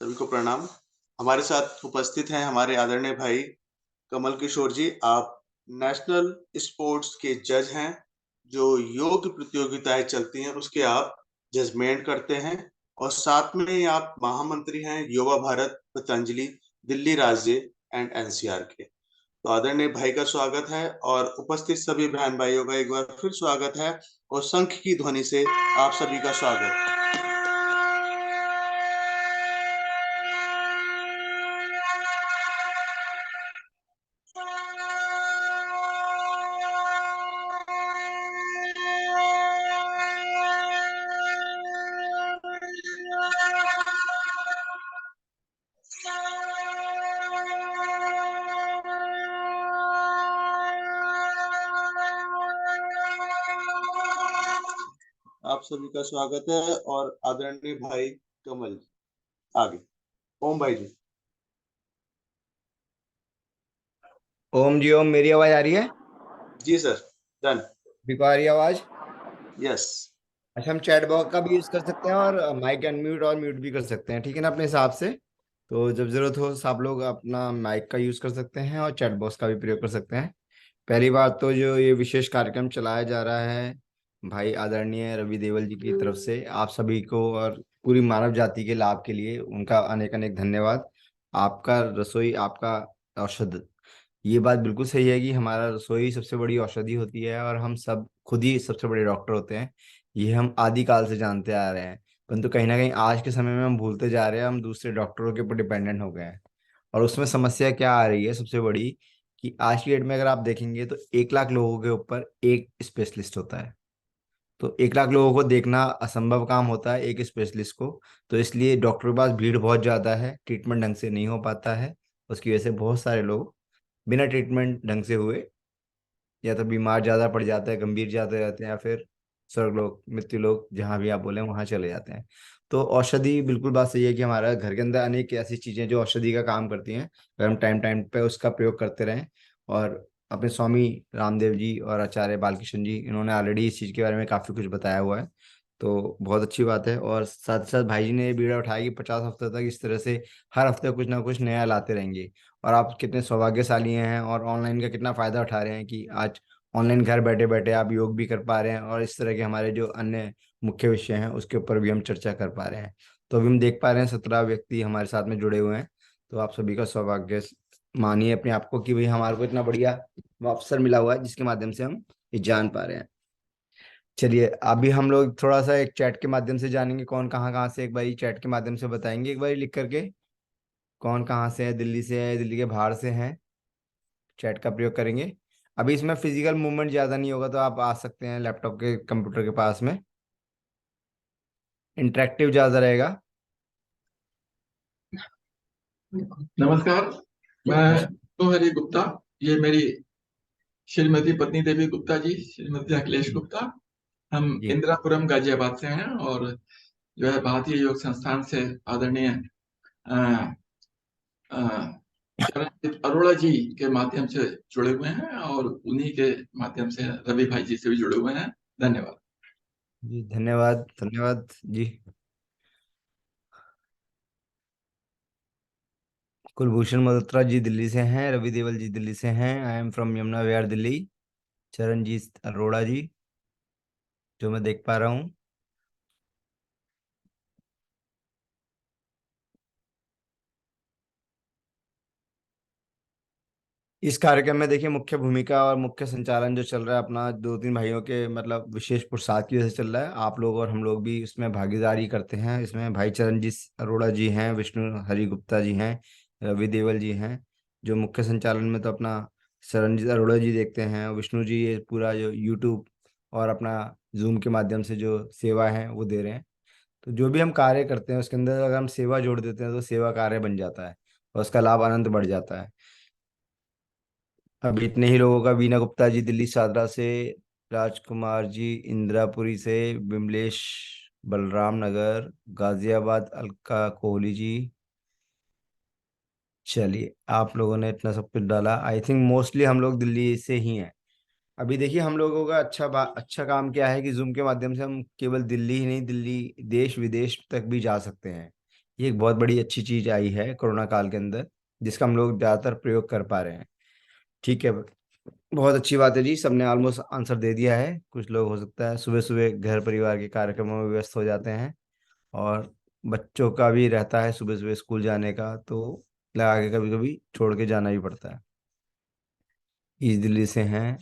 सभी को प्रणाम। हमारे साथ उपस्थित हैं हमारे आदरणीय भाई कमल किशोर जी। आप नेशनल स्पोर्ट्स के जज हैं। जो योग प्रतियोगिताएँ चलती हैं, उसके आप जजमेंट करते हैं और साथ में ही आप महामंत्री हैं युवा भारत पतंजलि दिल्ली राज्य एंड एनसीआर के। तो आदरणीय भाई का स्वागत है और उपस्थित सभी बहन-भाइयों का एक बार फिर स्वागत है और शंख की ध्वनि से आप सभी का स्वागत। आप सभी का स्वागत है और आदरणीय भाई कमल आगे। ओम भाई जी। ओम जी ओम। मेरी आवाज आ रही है? जी सर। डन। देखो आ रही है आवाज। यस। अच्छा, हम चैट बॉक्स का भी यूज कर सकते हैं और माइक अनम्यूट और म्यूट भी कर सकते हैं, ठीक है ना, अपने हिसाब से। तो जब जरूरत हो सब लोग अपना माइक का यूज कर सकते हैं और चैट बॉक्स का भी प्रयोग कर सकते हैं। पहली बात तो जो ये विशेष कार्यक्रम चलाया जा रहा है भाई आदरणीय रवि देवल जी की तरफ से आप सभी को और पूरी मानव जाति के लाभ के लिए उनका अनेक अनेक धन्यवाद। आपका रसोई आपका औषध, ये बात बिल्कुल सही है कि हमारा रसोई सबसे बड़ी औषधि होती है और हम सब खुद ही सबसे बड़े डॉक्टर होते हैं। ये हम आदिकाल से जानते आ रहे हैं, परंतु कहीं ना कहीं आज के समय में हम भूलते जा रहे हैं, हम दूसरे डॉक्टरों के ऊपर डिपेंडेंट हो गए हैं। और उसमें समस्या क्या आ रही है सबसे बड़ी, कि आज की डेट में अगर आप देखेंगे तो 1 लाख लोगों के ऊपर एक स्पेशलिस्ट होता है। तो 1 लाख लोगों को देखना असंभव काम होता है एक स्पेशलिस्ट को। तो इसलिए डॉक्टर के पास भीड़ बहुत ज़्यादा है, ट्रीटमेंट ढंग से नहीं हो पाता है। उसकी वजह से बहुत सारे लोग बिना ट्रीटमेंट ढंग से हुए या तो बीमार ज़्यादा पड़ जाते हैं, गंभीर जाते रहते हैं, या फिर स्वर्गलोक मृत्यु लोग जहाँ भी आप बोले वहाँ चले जाते हैं। तो औषधि बिल्कुल बात सही है कि हमारा घर के अंदर अनेक ऐसी चीज़ें जो औषधि का काम करती हैं, अगर हम टाइम टाइम पे उसका प्रयोग करते रहें। और अपने स्वामी रामदेव जी और आचार्य बालकृष्ण जी इन्होंने ऑलरेडी इस चीज़ के बारे में काफ़ी कुछ बताया हुआ है। तो बहुत अच्छी बात है। और साथ साथ भाई जी ने ये बीड़ा उठाया कि 50 हफ्ते तक इस तरह से हर हफ्ते कुछ ना कुछ नया लाते रहेंगे। और आप कितने सौभाग्यशाली हैं और ऑनलाइन का कितना फ़ायदा उठा रहे हैं कि आज ऑनलाइन घर बैठे बैठे आप योग भी कर पा रहे हैं और इस तरह के हमारे जो अन्य मुख्य विषय हैं उसके ऊपर भी हम चर्चा कर पा रहे हैं। तो अभी हम देख पा रहे हैं 17 व्यक्ति हमारे साथ में जुड़े हुए हैं। तो आप सभी का सौभाग्य मानिए अपने आप को कि भाई हमारे को इतना बढ़िया अवसर मिला हुआ है जिसके माध्यम से हम ये जान पा रहे हैं। चलिए अभी हम लोग थोड़ा सा एक चैट के माध्यम से जानेंगे कौन कहाँ कहाँ से, एक बारी चैट के माध्यम से बताएंगे एक बारी लिख करके कौन कहाँ से है, दिल्ली से है, दिल्ली के बाहर से हैं। चैट का प्रयोग करेंगे। अभी इसमें फिजिकल मूवमेंट ज़्यादा नहीं होगा, तो आप आ सकते हैं लैपटॉप के कंप्यूटर के पास में, इंटरेक्टिव ज़्यादा रहेगा। नमस्कार। मैं तो हरि गुप्ता, ये मेरी श्रीमती पत्नी देवी गुप्ता जी, श्रीमती अखिलेश गुप्ता। हम जी इंदिरापुरम गाजियाबाद से हैं और जो है भारतीय योग संस्थान से आदरणीय अ, अ, चरणजीत अरोड़ा जी के माध्यम से जुड़े हुए हैं और उन्हीं के माध्यम से रवि भाई जी से भी जुड़े हुए हैं। धन्यवाद। जी, धन्यवाद धन्यवाद जी। कुलभूषण मल्होत्रा जी दिल्ली से हैं, रवि देवल जी दिल्ली से हैं, I am from Yamuna Vihar Delhi. Charanjit Arora जी जो मैं देख पा रहा हूँ। इस कार्यक्रम में देखिए मुख्य भूमिका और मुख्य संचालन जो चल रहा है अपना 2-3 भाइयों के मतलब विशेष पुरुषार्थ की वजह से चल रहा है। आप लोग और हम लोग भी इसमें भागीदारी करते हैं। इसमें भाई चरणजीत अरोड़ा जी हैं, विष्णु हरि गुप्ता जी हैं, रवि देवल जी हैं। जो मुख्य संचालन में तो अपना चरणजीत अरोड़ा जी देखते हैं, विष्णु जी ये पूरा जो यूट्यूब और अपना जूम के माध्यम से जो सेवा है वो दे रहे हैं। तो जो भी हम कार्य करते हैं उसके अंदर अगर हम सेवा जोड़ देते हैं तो सेवा कार्य बन जाता है और उसका लाभ अनंत बढ़ जाता है। अभी इतने ही लोगों का, बीना गुप्ता जी दिल्ली सादरा से, राजकुमार जी इंदिरापुरी से, बिमलेश बलराम नगर गाजियाबाद, अलका कोहली जी। चलिए आप लोगों ने इतना सब कुछ डाला, आई थिंक मोस्टली हम लोग दिल्ली से ही हैं। अभी देखिए हम लोगों का अच्छा काम क्या है कि जूम के माध्यम से हम केवल दिल्ली ही नहीं, दिल्ली देश विदेश तक भी जा सकते हैं। ये एक बहुत बड़ी अच्छी चीज आई है कोरोना काल के अंदर, जिसका हम लोग ज्यादातर प्रयोग कर पा रहे हैं। ठीक है, बहुत अच्छी बात है जी, सबने ऑलमोस्ट आंसर दे दिया है। कुछ लोग हो सकता है सुबह सुबह घर परिवार के कार्यक्रमों में व्यस्त हो जाते हैं, और बच्चों का भी रहता है सुबह सुबह स्कूल जाने का, तो लगा के कभी कभी छोड़ के जाना भी पड़ता है। ईस्ट दिल्ली से हैं,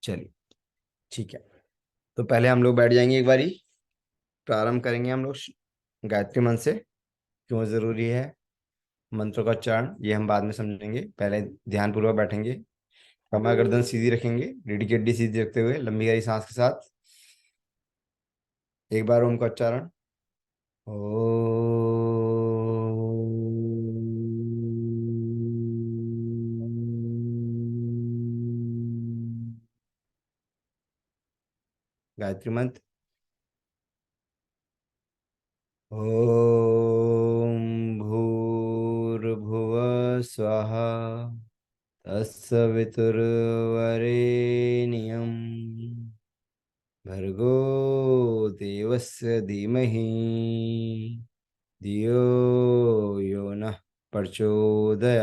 चलिए ठीक है। तो पहले हम लोग बैठ जाएंगे, एक बारी प्रारंभ करेंगे हम लोग गायत्री मंत्र से। क्यों जरूरी है मंत्रों का उच्चारण, ये हम बाद में समझेंगे, पहले ध्यान पूर्वक बैठेंगे। कमर गर्दन सीधी रखेंगे, रीढ़ की हड्डी सीधी रखते हुए लंबी गहरी सांस के साथ एक बार ओम का उच्चारण। ओ। गायत्री मंत्र। ओम भूर्भुव स्वः तत्सवितुर्वरेण्यं भर्गो देवस्य धीमहि धियो यो नः प्रचोदयात्।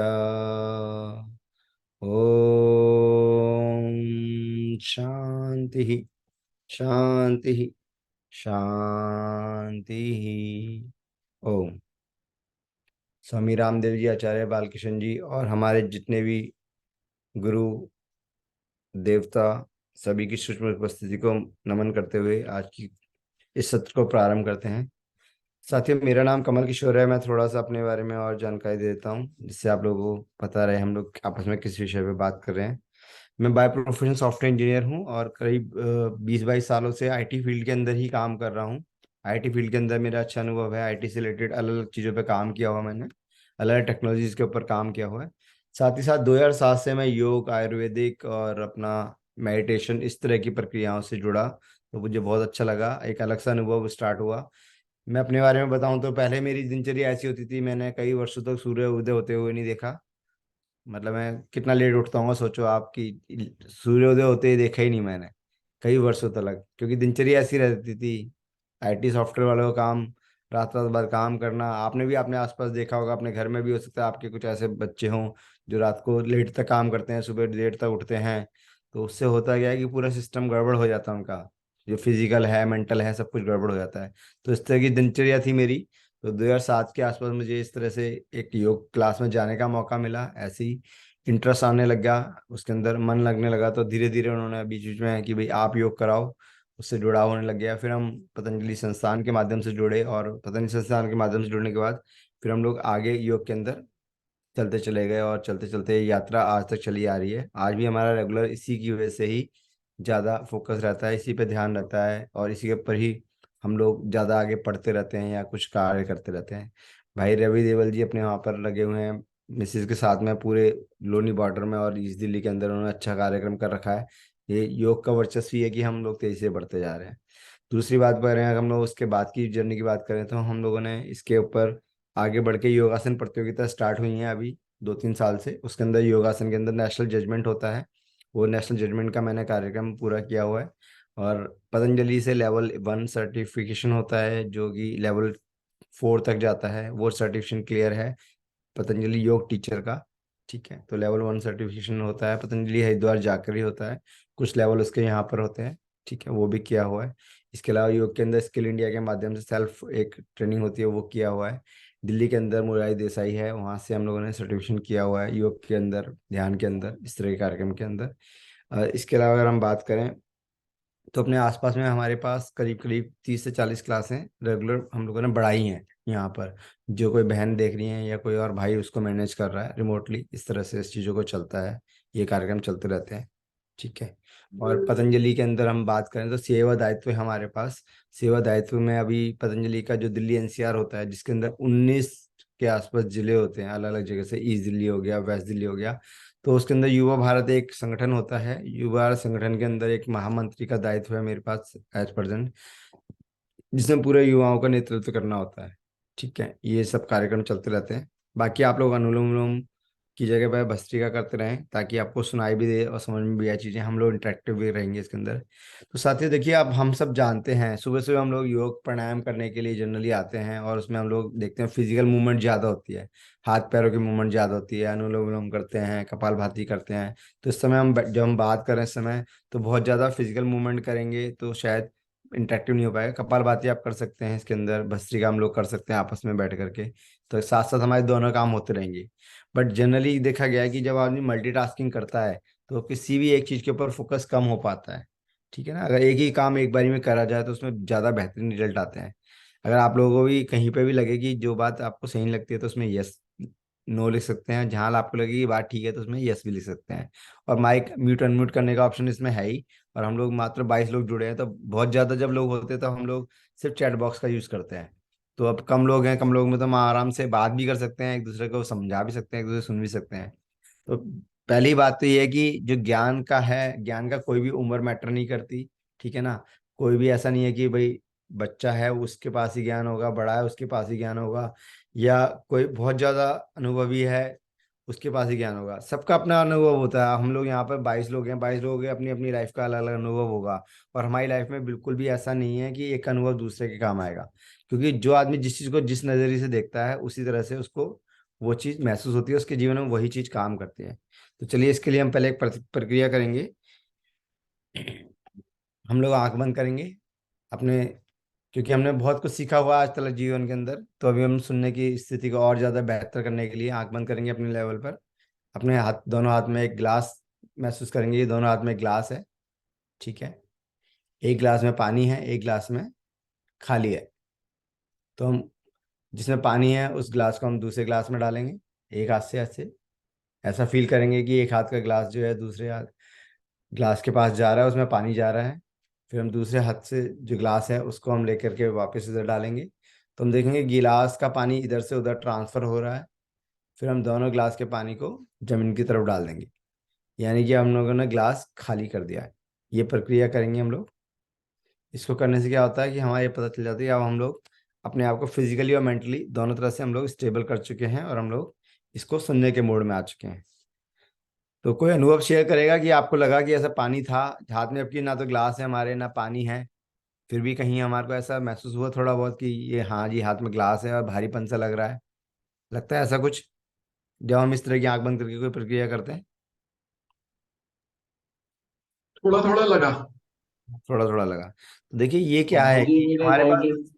ओम शांति शांति शांति। ओम। स्वामी रामदेव जी, आचार्य बालकृष्ण जी और हमारे जितने भी गुरु देवता, सभी की सूक्ष्म उपस्थिति को नमन करते हुए आज की इस सत्र को प्रारंभ करते हैं। साथियों, मेरा नाम कमल किशोर है। मैं थोड़ा सा अपने बारे में और जानकारी दे देता हूँ, जिससे आप लोगों को पता रहे हम लोग आपस में किस विषय पे बात कर रहे हैं। मैं बाय प्रोफेशन सॉफ्टवेयर इंजीनियर हूँ और करीब 20-22 सालों से आईटी फील्ड के अंदर ही काम कर रहा हूँ। आईटी फील्ड के अंदर मेरा अच्छा अनुभव है। आईटी से रिलेटेड अलग अलग चीज़ों पे काम किया हुआ मैंने, अलग अलग टेक्नोलॉजीज के ऊपर काम किया हुआ है। साथ ही साथ 2007 से मैं योग, आयुर्वेदिक और अपना मेडिटेशन, इस तरह की प्रक्रियाओं से जुड़ा, तो मुझे बहुत अच्छा लगा, एक अलग सा अनुभव स्टार्ट हुआ। मैं अपने बारे में बताऊं तो पहले मेरी दिनचर्या ऐसी होती थी, मैंने कई वर्षों तक सूर्य उदय होते हुए नहीं देखा। मतलब मैं कितना लेट उठता हूँ सोचो आप, कि सूर्योदय होते ही देखा ही नहीं मैंने कई वर्षों तक, क्योंकि दिनचर्या ऐसी रहती थी। आईटी सॉफ्टवेयर वालों का काम, रात रात भर काम करना। आपने भी अपने आसपास देखा होगा, अपने घर में भी हो सकता है आपके कुछ ऐसे बच्चे हों जो रात को लेट तक काम करते हैं, सुबह लेट तक उठते हैं। तो उससे होता क्या है कि पूरा सिस्टम गड़बड़ हो जाता है उनका, जो फिजिकल है, मेंटल है, सब कुछ गड़बड़ हो जाता है। तो इस तरह की दिनचर्या थी मेरी। तो 2007 के आसपास मुझे इस तरह से एक योग क्लास में जाने का मौका मिला। ऐसे ही इंटरेस्ट आने लग गया, उसके अंदर मन लगने लगा, तो धीरे धीरे उन्होंने बीच बीच में कि भाई आप योग कराओ, उससे जुड़ाव होने लग गया। फिर हम पतंजलि संस्थान के माध्यम से जुड़े, और पतंजलि संस्थान के माध्यम से जुड़ने के बाद फिर हम लोग आगे योग के अंदर चलते चले गए, और चलते चलते यात्रा आज तक चली आ रही है। आज भी हमारा रेगुलर इसी की वजह से ही ज़्यादा फोकस रहता है, इसी पे ध्यान रहता है, और इसी के ऊपर ही हम लोग ज़्यादा आगे पढ़ते रहते हैं या कुछ कार्य करते रहते हैं। भाई रवि देवल जी अपने वहाँ पर लगे हुए हैं मिसिज के साथ में, पूरे लोनी बॉर्डर में और ईस्ट दिल्ली के अंदर उन्होंने अच्छा कार्यक्रम कर रखा है। ये योग का वर्चस्व ही है कि हम लोग तेजी से बढ़ते जा रहे हैं। दूसरी बात कर रहे हैं, अगर हम लोग उसके बाद की जर्नी की बात करें, तो हम लोगों ने इसके ऊपर आगे बढ़ के योगासन प्रतियोगिता स्टार्ट हुई है अभी 2-3 साल से। उसके अंदर योगासन के अंदर नेशनल जजमेंट होता है, वो नेशनल जजमेंट का मैंने कार्यक्रम पूरा किया हुआ है। और पतंजलि से लेवल 1 सर्टिफिकेशन होता है, जो कि लेवल 4 तक जाता है, वो सर्टिफिकेशन क्लियर है पतंजलि योग टीचर का। ठीक है, तो लेवल 1 सर्टिफिकेशन होता है पतंजलि हरिद्वार जाकर ही होता है, कुछ लेवल उसके यहाँ पर होते हैं। ठीक है, वो भी किया हुआ है। इसके अलावा योग के अंदर स्किल इंडिया के माध्यम से सेल्फ एक ट्रेनिंग होती है, वो किया हुआ है। दिल्ली के अंदर मुरारी देसाई है, वहाँ से हम लोगों ने सर्टिफिकेशन किया हुआ है योग के अंदर, ध्यान के अंदर, इस तरह के कार्यक्रम के अंदर। इसके अलावा अगर हम बात करें, तो अपने आसपास में हमारे पास करीब करीब 30 से 40 क्लासें रेगुलर हम लोगों ने बढ़ाई हैं यहाँ पर। जो कोई बहन देख रही है या कोई और भाई उसको मैनेज कर रहा है रिमोटली, इस तरह से इस चीज़ों को चलता है, ये कार्यक्रम चलते रहते हैं। ठीक है। और पतंजलि के अंदर हम बात करें तो सेवा दायित्व है हमारे पास। सेवा दायित्व में अभी पतंजलि का जो दिल्ली एनसीआर होता है, जिसके अंदर 19 के आसपास जिले होते हैं अलग अलग जगह से, ईस्ट दिल्ली हो गया, वेस्ट दिल्ली हो गया। तो उसके अंदर युवा भारत एक संगठन होता है। युवा भारत संगठन के अंदर एक महामंत्री का दायित्व है मेरे पास एज प्रेजेंट, जिसमें पूरे युवाओं का नेतृत्व करना होता है। ठीक है, ये सब कार्यक्रम चलते रहते हैं। बाकी आप लोग अनुलोम विलोम की जगह पर भस्त्रिका करते रहें, ताकि आपको सुनाई भी दे और समझ में भी आए चीज़ें, हम लोग इंटरेक्टिव भी रहेंगे इसके अंदर। तो साथियों देखिए, अब हम सब जानते हैं सुबह सुबह हम लोग योग प्राणायाम करने के लिए जनरली आते हैं, और उसमें हम लोग देखते हैं फिजिकल मूवमेंट ज़्यादा होती है, हाथ पैरों की मूवमेंट ज़्यादा होती है, अनुलोम विलोम करते हैं, कपालभाति करते हैं। तो इस समय जब हम बात करें इस समय, तो बहुत ज़्यादा फिजिकल मूवमेंट करेंगे तो शायद इंटरेक्टिव नहीं हो पाएगा। कपालभाति आप कर सकते हैं, इसके अंदर भस्त्रिका हम लोग कर सकते हैं आपस में बैठ करके, तो साथ साथ हमारे दोनों काम होते रहेंगे। बट जनरली देखा गया है कि जब आदमी मल्टीटास्किंग करता है तो किसी भी एक चीज के ऊपर फोकस कम हो पाता है। ठीक है ना, अगर एक ही काम एक बारी में करा जाए तो उसमें ज्यादा बेहतरीन रिजल्ट आते हैं। अगर आप लोगों को भी कहीं पे भी लगे कि जो बात आपको सही नहीं लगती है, तो उसमें यस नो लिख सकते हैं, जहां आपको लगे कि बात ठीक है तो उसमें यस भी लिख सकते हैं। और माइक म्यूट अनम्यूट करने का ऑप्शन इसमें है ही। और हम लोग मात्र 22 लोग जुड़े हैं, तो बहुत ज्यादा जब लोग होते हैं तो हम लोग सिर्फ चैट बॉक्स का यूज करते हैं। तो अब कम लोग हैं, कम लोग में तो हम आराम से बात भी कर सकते हैं, एक दूसरे को समझा भी सकते हैं, एक दूसरे सुन भी सकते हैं। तो पहली बात तो ये है कि जो ज्ञान का है, ज्ञान का कोई भी उम्र मैटर नहीं करती। ठीक है ना, कोई भी ऐसा नहीं है कि भाई बच्चा है उसके पास ही ज्ञान होगा, बड़ा है उसके पास ही ज्ञान होगा, या कोई बहुत ज्यादा अनुभवी है उसके पास ही ज्ञान होगा। सबका अपना अनुभव होता है। हम लोग यहाँ पर 22 लोग हैं, 22 लोगों के अपनी अपनी लाइफ का अलग अलग अनुभव होगा। और हमारी लाइफ में बिल्कुल भी ऐसा नहीं है कि एक अनुभव दूसरे के काम आएगा, क्योंकि जो आदमी जिस चीज को जिस नजरिए से देखता है उसी तरह से उसको वो चीज महसूस होती है, उसके जीवन में वही चीज काम करती है। तो चलिए, इसके लिए हम पहले एक प्रक्रिया करेंगे। हम लोग आंख बंद करेंगे अपने, क्योंकि हमने बहुत कुछ सीखा हुआ आज तक जीवन के अंदर, तो अभी हम सुनने की स्थिति को और ज़्यादा बेहतर करने के लिए आंख बंद करेंगे अपने लेवल पर। अपने हाथ, दोनों हाथ में एक ग्लास महसूस करेंगे, ये दोनों हाथ में एक ग्लास है। ठीक है, एक ग्लास में पानी है, एक ग्लास में खाली है। तो हम जिसमें पानी है उस ग्लास को हम दूसरे ग्लास में डालेंगे, एक हाथ से ऐसे ऐसा फील करेंगे कि एक हाथ का ग्लास जो है दूसरे हाथ ग्लास के पास जा रहा है, उसमें पानी जा रहा है। फिर हम दूसरे हाथ से जो ग्लास है उसको हम लेकर के वापस इधर डालेंगे, तो हम देखेंगे गिलास का पानी इधर से उधर ट्रांसफर हो रहा है। फिर हम दोनों ग्लास के पानी को जमीन की तरफ डाल देंगे, यानी कि हम लोगों ने ग्लास खाली कर दिया है। ये प्रक्रिया करेंगे हम लोग। इसको करने से क्या होता है कि हमारे ये पता चल जाता है कि अब हम लोग अपने आप को फिजिकली और मेंटली दोनों तरह से हम लोग स्टेबल कर चुके हैं, और हम लोग इसको सुनने के मोड में आ चुके हैं। तो कोई अनुभव शेयर करेगा कि आपको लगा कि ऐसा पानी था हाथ में, जबकि ना तो ग्लास है हमारे ना पानी है, फिर भी कहीं हमारे को ऐसा महसूस हुआ थोड़ा बहुत कि ये हाँ जी हाथ में ग्लास है और भारीपन सा लग रहा है। लगता है ऐसा कुछ जब हम इस तरह की आंख बंद करके कोई प्रक्रिया करते हैं? थोड़ा थोड़ा लगा। थोड़ा थोड़ा लगा। तो देखिए ये क्या है मुझे कि मेरे हमारे राइट, पास।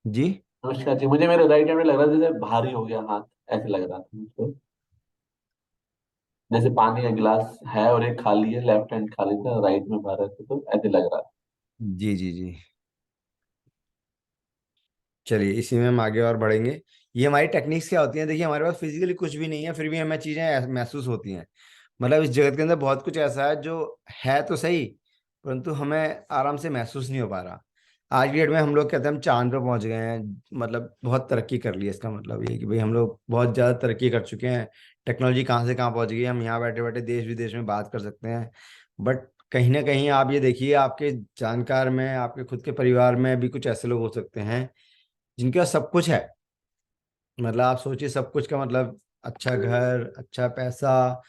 जी। नमस्कार जी, मुझे मेरे राइट हैंड में लग रहा था जैसे भारी हो गया हाथ, ऐसे लग रहा था मुझको। जैसे पानी का गिलास है और एक खाली है, लेफ्ट हैंड खाली था, राइट में भरा था, तो ऐसे लग रहा था। जी जी जी। चलिए, इसी में हम आगे और बढ़ेंगे। ये हमारी टेक्निक्स क्या होती हैं, देखिए हमारे पास फिजिकली कुछ भी नहीं है, फिर भी हमें चीज़ें महसूस होती हैं। मतलब इस जगत के अंदर बहुत कुछ ऐसा है जो है तो सही, परंतु हमें आराम से महसूस नहीं हो पा रहा। आज की डेट में हम लोग कहते हैं हम चांद पे पहुंच गए हैं, मतलब बहुत तरक्की कर ली है। इसका मतलब ये है कि भाई हम लोग बहुत ज़्यादा तरक्की कर चुके हैं। टेक्नोलॉजी कहाँ से कहाँ पहुंच गई है, हम यहाँ बैठे बैठे देश विदेश में बात कर सकते हैं। बट कहीं ना कहीं आप ये देखिए, आपके जानकार में, आपके खुद के परिवार में भी कुछ ऐसे लोग हो सकते हैं जिनके पास सब कुछ है। मतलब आप सोचिए, सब कुछ का मतलब अच्छा घर, अच्छा पैसा,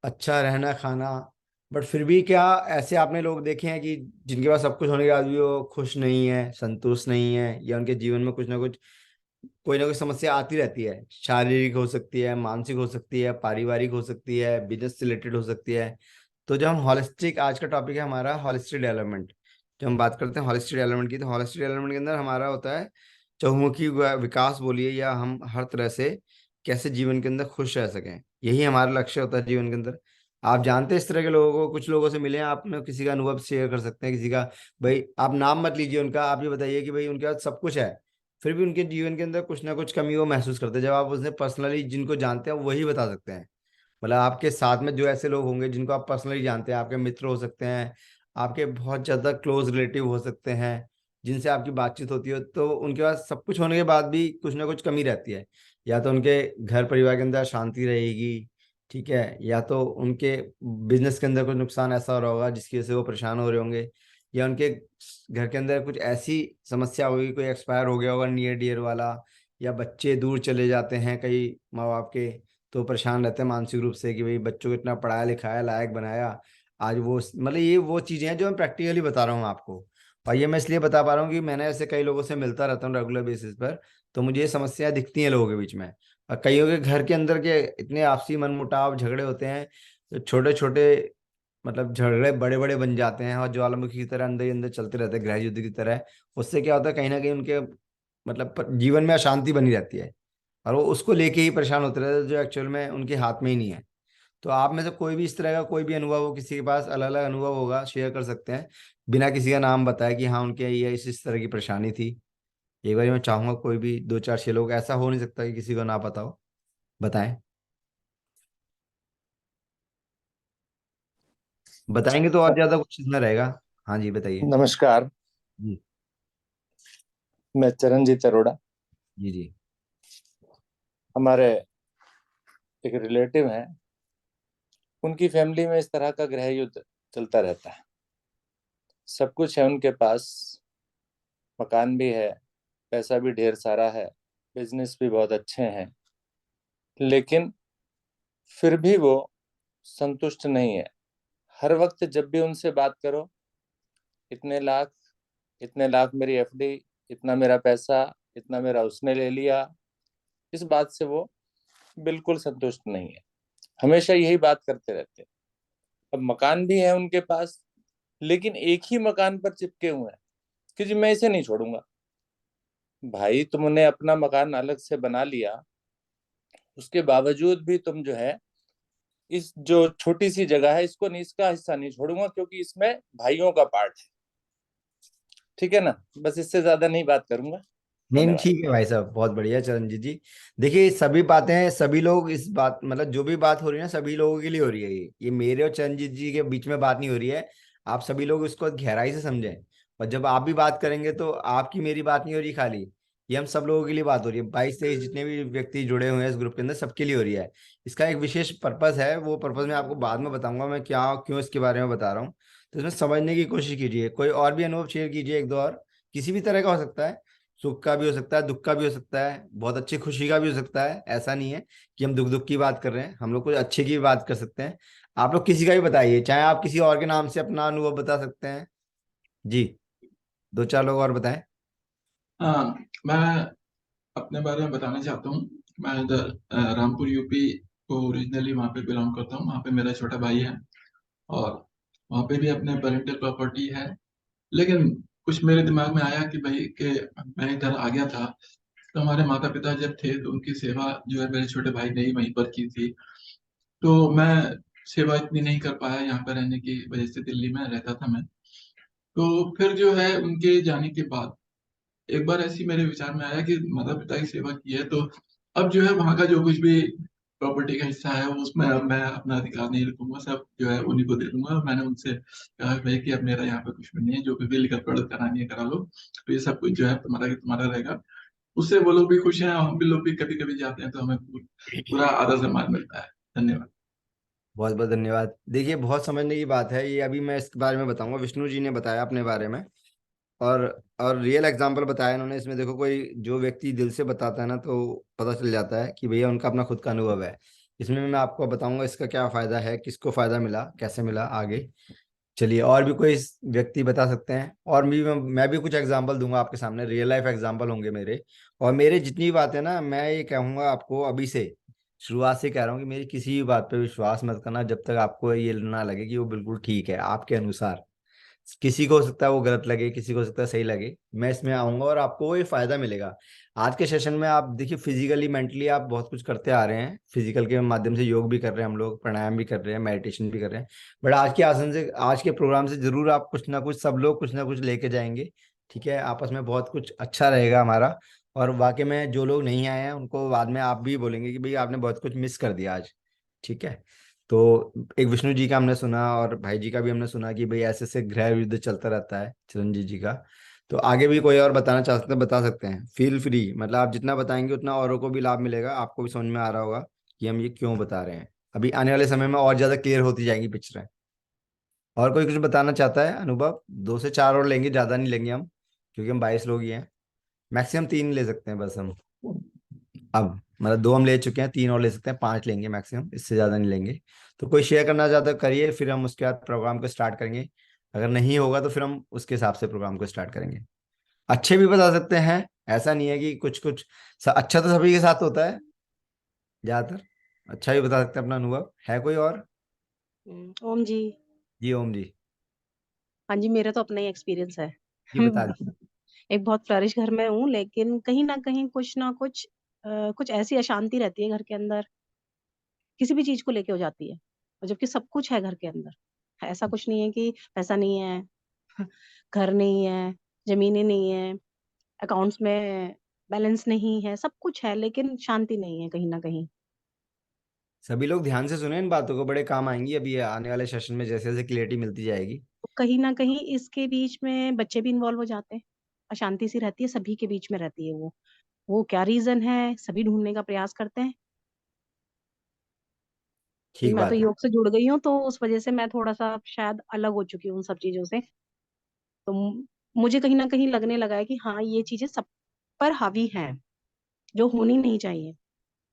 अच्छा रहना खाना, बट फिर भी क्या ऐसे आपने लोग देखे हैं कि जिनके पास सब कुछ होने के बाद भी वो खुश नहीं है, संतुष्ट नहीं है, या उनके जीवन में कुछ ना कुछ कोई ना कोई समस्या आती रहती है। शारीरिक हो सकती है, मानसिक हो सकती है, पारिवारिक हो सकती है, बिजनेस से रिलेटेड हो सकती है। तो जब हम हॉलिस्टिक, आज का टॉपिक है हमारा हॉलिस्टिक डेवलपमेंट। जब हम बात करते हैं हॉलिस्टिक डेवलपमेंट की, तो हॉलिस्टिक डेवलपमेंट के अंदर हमारा होता है चहुमुखी विकास बोलिए, या हम हर तरह से कैसे जीवन के अंदर खुश रह सकें, यही हमारा लक्ष्य होता है जीवन के अंदर। आप जानते हैं इस तरह के लोगों को, कुछ लोगों से मिले हैं आपने, किसी का अनुभव शेयर कर सकते हैं किसी का। भाई आप नाम मत लीजिए उनका, आप ये बताइए कि भाई उनके पास सब कुछ है, फिर भी उनके जीवन के अंदर कुछ ना कुछ कमी वो महसूस करते हैं। जब आप उसने पर्सनली जिनको जानते हैं वही बता सकते हैं। मतलब आपके साथ में जो ऐसे लोग होंगे जिनको आप पर्सनली जानते हैं, आपके मित्र हो सकते हैं, आपके बहुत ज़्यादा क्लोज रिलेटिव हो सकते हैं, जिनसे आपकी बातचीत होती है, तो उनके पास सब कुछ होने के बाद भी कुछ ना कुछ कमी रहती है। या तो उनके घर परिवार के अंदर शांति रहेगी, ठीक है, या तो उनके बिजनेस के अंदर कुछ नुकसान ऐसा हो रहा होगा जिसकी वजह से वो परेशान हो रहे होंगे, या उनके घर के अंदर कुछ ऐसी समस्या होगी, कोई एक्सपायर हो गया होगा नियर डियर वाला, या बच्चे दूर चले जाते हैं कई माँ बाप के, तो परेशान रहते हैं मानसिक रूप से कि भाई बच्चों को इतना पढ़ाया लिखाया लायक बनाया, आज वो मतलब ये वो चीजें हैं जो मैं प्रैक्टिकली बता रहा हूँ आपको। और ये मैं इसलिए बता पा रहा हूँ कि मैंने ऐसे कई लोगों से मिलता रहता हूँ रेगुलर बेसिस पर, तो मुझे ये समस्याएं दिखती हैं लोगों के बीच में। और कईयों के घर के अंदर के इतने आपसी मनमुटाव झगड़े होते हैं, तो छोटे छोटे मतलब झगड़े बड़े बड़े बन जाते हैं और ज्वालामुखी की तरह अंदर ही अंदर चलते रहते हैं, गृह युद्ध की तरह। उससे क्या होता है, कहीं ना कहीं उनके मतलब जीवन में अशांति बनी रहती है, और वो उसको लेके ही परेशान होते रहते हैं, जो एक्चुअल में उनके हाथ में ही नहीं है। तो आप में से कोई भी इस तरह का कोई भी अनुभव हो, किसी के पास अलग अलग अनुभव होगा, शेयर कर सकते हैं बिना किसी का नाम बताए कि हाँ उनके ये इस तरह की परेशानी थी। एक बार मैं चाहूंगा कोई भी दो चार छह लोग, ऐसा हो नहीं सकता कि किसी को ना पता हो, बताएं। बताएंगे तो और ज्यादा कुछ इसमें रहेगा। हाँ जी बताइए। नमस्कार। जी मैं चरणजीत अरोड़ा। जी जी। हमारे एक रिलेटिव हैं, उनकी फैमिली में इस तरह का गृह युद्ध चलता रहता है। सब कुछ है उनके पास, मकान भी है, पैसा भी ढेर सारा है, बिजनेस भी बहुत अच्छे हैं, लेकिन फिर भी वो संतुष्ट नहीं है। हर वक्त जब भी उनसे बात करो, इतने लाख, इतने लाख मेरी एफडी, इतना मेरा पैसा, इतना मेरा उसने ले लिया, इस बात से वो बिल्कुल संतुष्ट नहीं है। हमेशा यही बात करते रहते हैं। अब मकान भी है उनके पास, लेकिन एक ही मकान पर चिपके हुए हैं कि जी मैं इसे नहीं छोड़ूंगा। भाई तुमने अपना मकान अलग से बना लिया, उसके बावजूद भी तुम जो है इस जो छोटी सी जगह है इसको नहीं, इसका हिस्सा नहीं छोड़ूंगा, क्योंकि इसमें भाइयों का पार्ट है। ठीक है ना, बस इससे ज्यादा नहीं बात करूंगा। नहीं नहीं धन्यवाद। ठीक है भाई साहब, बहुत बढ़िया चरणजीत जी। देखिए सभी बातें सभी लोग इस बात मतलब जो भी बात हो रही है ना सभी लोगों के लिए हो रही है, ये मेरे और चरणजीत जी के बीच में बात नहीं हो रही है। आप सभी लोग इसको गहराई से समझें। और जब आप भी बात करेंगे तो आपकी मेरी बात नहीं हो रही खाली, ये हम सब लोगों के लिए बात हो रही है। 22-23 जितने भी व्यक्ति जुड़े हुए हैं इस ग्रुप के अंदर सबके लिए हो रही है। इसका एक विशेष पर्पस है, वो पर्पस मैं आपको बाद में बताऊंगा मैं क्या क्यों इसके बारे में बता रहा हूँ। तो इसमें समझने की कोशिश कीजिए। कोई और भी अनुभव शेयर कीजिए एक दो और, किसी भी तरह का हो सकता है, सुख का भी हो सकता है, दुख का भी हो सकता है, बहुत अच्छी खुशी का भी हो सकता है। ऐसा नहीं है कि हम दुख दुख की बात कर रहे हैं, हम लोग कुछ अच्छे की भी बात कर सकते हैं। आप लोग किसी का भी बताइए, चाहे आप किसी और के नाम से अपना अनुभव बता सकते हैं। जी दो चार लोग और बताएं। हाँ, मैं अपने बारे में बताना चाहता हूँ। मैं इधर रामपुर यूपी को ओरिजिनली वहाँ पे बिलोंग करता हूँ। वहाँ पे मेरा छोटा भाई है और वहाँ पे भी अपने पेरेंटल प्रॉपर्टी है। लेकिन कुछ मेरे दिमाग में आया कि भाई कि मैं इधर आ गया था, तो हमारे माता पिता जब थे तो उनकी सेवा जो है मेरे छोटे भाई ने ही वहीं पर की थी। तो मैं सेवा इतनी नहीं कर पाया यहाँ पर रहने की वजह से, दिल्ली में रहता था मैं। तो फिर जो है उनके जाने के बाद एक बार ऐसी मेरे विचार में आया कि माता पिता की सेवा की है तो अब जो है वहां का जो कुछ भी प्रॉपर्टी का हिस्सा है वो उसमें अब मैं अपना अधिकार नहीं रखूंगा, सब जो है उन्हीं को दे दूंगा। मैंने उनसे कहा भाई कि अब मेरा यहाँ पे कुछ भी नहीं है, जो भी विल गड़बड़ करानी है करा लो, तो ये सब कुछ जो है तुम्हारा की तुम्हारा रहेगा। उससे वो लोग भी खुश हैं, हम भी लोग भी कभी कभी जाते हैं तो हमें पूरा आदर सम्मान मिलता है। धन्यवाद। बहुत बहुत धन्यवाद। देखिए बहुत समझने की बात है ये, अभी मैं इसके बारे में बताऊंगा। विष्णु जी ने बताया अपने बारे में, और और रियल एग्जाम्पल बताया इन्होंने। इसमें देखो कोई जो व्यक्ति दिल से बताता है ना तो पता चल जाता है कि भैया उनका अपना खुद का अनुभव है। इसमें मैं आपको बताऊंगा इसका क्या फायदा है, किसको फायदा मिला, कैसे मिला आगे। चलिए और भी कोई व्यक्ति बता सकते हैं, और भी मैं भी कुछ एग्जांपल दूंगा आपके सामने, रियल लाइफ एग्जांपल होंगे मेरे। और मेरे जितनी भी बातें ना मैं ये कहूंगा आपको अभी से, शुरुआत से कह रहा हूँ कि मेरी किसी भी बात पे विश्वास मत करना जब तक आपको ये ना लगे कि वो बिल्कुल ठीक है आपके अनुसार। किसी को हो सकता है वो गलत लगे, किसी को हो सकता है सही लगे। मैं इसमें आऊंगा और आपको ये फायदा मिलेगा। आज के सेशन में आप देखिए फिजिकली मेंटली आप बहुत कुछ करते आ रहे हैं, फिजिकल के माध्यम से योग भी कर रहे हैं हम लोग, प्राणायाम भी कर रहे हैं, मेडिटेशन भी कर रहे हैं। बट आज के आसन से, आज के प्रोग्राम से जरूर आप कुछ ना कुछ, सब लोग कुछ ना कुछ लेके जाएंगे। ठीक है, आपस में बहुत कुछ अच्छा रहेगा हमारा। और वाकई में जो लोग नहीं आए हैं उनको बाद में आप भी बोलेंगे कि भाई आपने बहुत कुछ मिस कर दिया आज। ठीक है। तो एक विष्णु जी का हमने सुना और भाई जी का भी हमने सुना कि भाई ऐसे से गृह युद्ध चलता रहता है चिरंजीव जी का। तो आगे भी कोई और बताना चाहते हैं बता सकते हैं, फील फ्री। मतलब आप जितना बताएंगे उतना औरों को भी लाभ मिलेगा, आपको भी समझ में आ रहा होगा कि हम ये क्यों बता रहे हैं। अभी आने वाले समय में और ज्यादा क्लियर होती जाएंगी पिक्चरें। और कोई कुछ बताना चाहता है अनुभव? दो से चार और लेंगे, ज्यादा नहीं लेंगे हम, क्योंकि हम 22 लोग ही हैं। मैक्सिमम 3 ले सकते हैं बस हम अब। मतलब 2 हम ले चुके हैं, 3 और ले सकते हैं, 5 लेंगे मैक्सिमम, इससे ज़्यादा नहीं लेंगे। तो कोई शेयर करना चाहता है करिए, फिर हम उसके बाद प्रोग्राम को स्टार्ट करेंगे। अगर नहीं होगा तो फिर हम उसके हिसाब से प्रोग्राम को स्टार्ट करेंगे। अच्छे भी बता सकते हैं, ऐसा नहीं है कि कुछ कुछ अच्छा तो सभी के साथ होता है ज़्यादातर। अच्छा भी बता सकते हैं अपना अनुभव, है कोई और? ओम जी। जी ओम जी। हाँ जी, मेरा तो अपना ही एक्सपीरियंस है। जी बता दीजिए। एक बहुत फ्लरिश घर में हूँ, लेकिन कहीं ना कुछ कुछ ऐसी अशांति रहती है घर के अंदर, किसी भी चीज को लेके हो जाती है। और जबकि सब कुछ है घर के अंदर, ऐसा कुछ नहीं है कि पैसा नहीं है, घर नहीं है, जमीनें नहीं है, अकाउंट्स में बैलेंस नहीं है, सब कुछ है लेकिन शांति नहीं है कहीं ना कहीं। सभी लोग ध्यान से सुने, इन बातों को बड़े काम आएंगी अभी आने वाले सेशन में, जैसे जैसे क्लियरिटी मिलती जाएगी। तो कहीं ना कहीं इसके बीच में बच्चे भी इन्वॉल्व हो जाते हैं, अशांति सी रहती है, सभी के बीच में रहती है वो क्या रीजन है, सभी ढूंढने का प्रयास करते हैं। कि ठीक मैं तो बात है। योग से जुड़ गई हूँ, तो उस वजह से मैं थोड़ा सा शायद अलग हो चुकी हूँ उन सब चीजों से। तो मुझे कहीं ना कहीं लगने लगा है कि हाँ, ये चीजें सब पर हावी हैं, जो होनी नहीं चाहिए।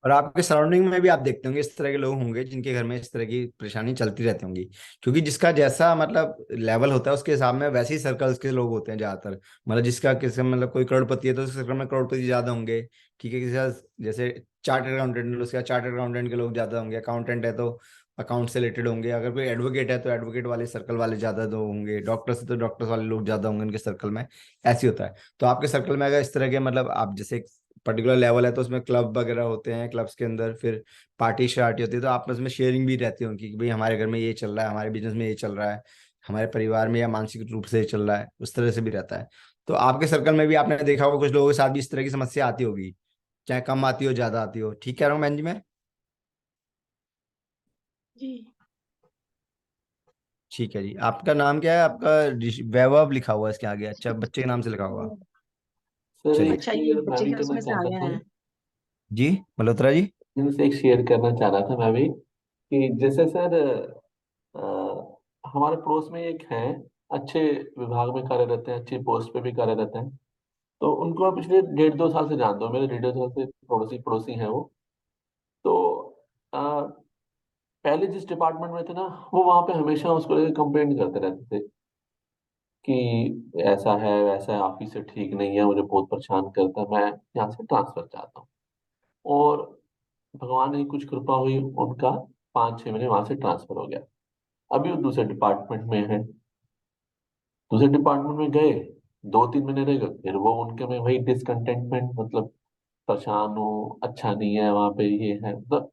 और आपके सराउंडिंग में भी आप देखते होंगे इस तरह के लोग होंगे जिनके घर में इस तरह की परेशानी चलती रहती होंगी। क्योंकि जिसका जैसा मतलब लेवल होता है उसके हिसाब में वैसे ही सर्कल्स के लोग होते हैं ज्यादातर। मतलब जिसका किसी मतलब कोई करोड़पति है तो उसके सर्कल में करोड़पति ज्यादा होंगे। ठीक है, किसी का जैसे चार्टर्ड अकाउंटेंट है, उसका चार्टर्ड अकाउंटेंट के लोग ज्यादा होंगे, अकाउंटेंट है तो अकाउंट से रिलेटेड होंगे, अगर कोई एडवोकेट है तो एडवोकेट वाले सर्कल वाले ज्यादा दो होंगे, डॉक्टर्स है तो डॉक्टर्स वाले लोग ज्यादा होंगे उनके सर्कल में। ऐसे होता है। तो आपके सर्कल में अगर इस तरह के मतलब आप जैसे पर्टिकुलर लेवल है तो उसमें क्लब वगैरह होते हैं, क्लब्स के अंदर फिर पार्टी शार्टी होती है, तो आपस में शेयरिंग भी रहती होगी कि भाई हमारे घर में ये चल रहा है, हमारे बिजनेस में ये चल रहा है, हमारे परिवार में या मानसिक रूप से ये चल रहा है, उस तरह से भी रहता है। तो आपके सर्कल में भी आपने देखा होगा कुछ लोगों के साथ भी इस तरह की समस्या आती होगी, चाहे कम आती हो ज्यादा आती हो। ठीक कह रहा हूँ बहन जी मैं? जी। ठीक है जी। आपका नाम क्या है? आपका वैभव लिखा हुआ है इसके आगे, अच्छा बच्चे के नाम से लिखा होगा। सर चलिए। एक अच्छा, ये शेयर मैं बच्चे भी के करना उसमें से आ चाहता गया था। है। जी मल्होत्रा जी। इनसे एक शेयर करना चाह रहा था मैं भी, कि जैसे सर हमारे पड़ोस में एक हैं, अच्छे विभाग में कार्यरत हैं, अच्छी पोस्ट पे भी कार्यरत हैं। तो उनको मैं पिछले 1.5-2 साल से जानता हूँ, मेरे 1.5-2 साल से पड़ोसी पड़ोसी हैं वो। तो अ, पहले जिस डिपार्टमेंट में थे ना, वो वहां पे हमेशा उसको लेकर कंप्लेंट करते रहते थे कि ऐसा है वैसा है, ऑफिस से ठीक नहीं है, मुझे बहुत परेशान करता है, मैं यहाँ से ट्रांसफर चाहता हूँ। और भगवान की कुछ कृपा हुई, उनका 5-6 महीने वहां से ट्रांसफर हो गया। अभी वो दूसरे डिपार्टमेंट में है। दूसरे डिपार्टमेंट में गए, 2-3 महीने रह गए, फिर वो उनके में वही डिसकंटेंटमेंट, मतलब परेशान हूँ, अच्छा नहीं है वहां पे, ये है मतलब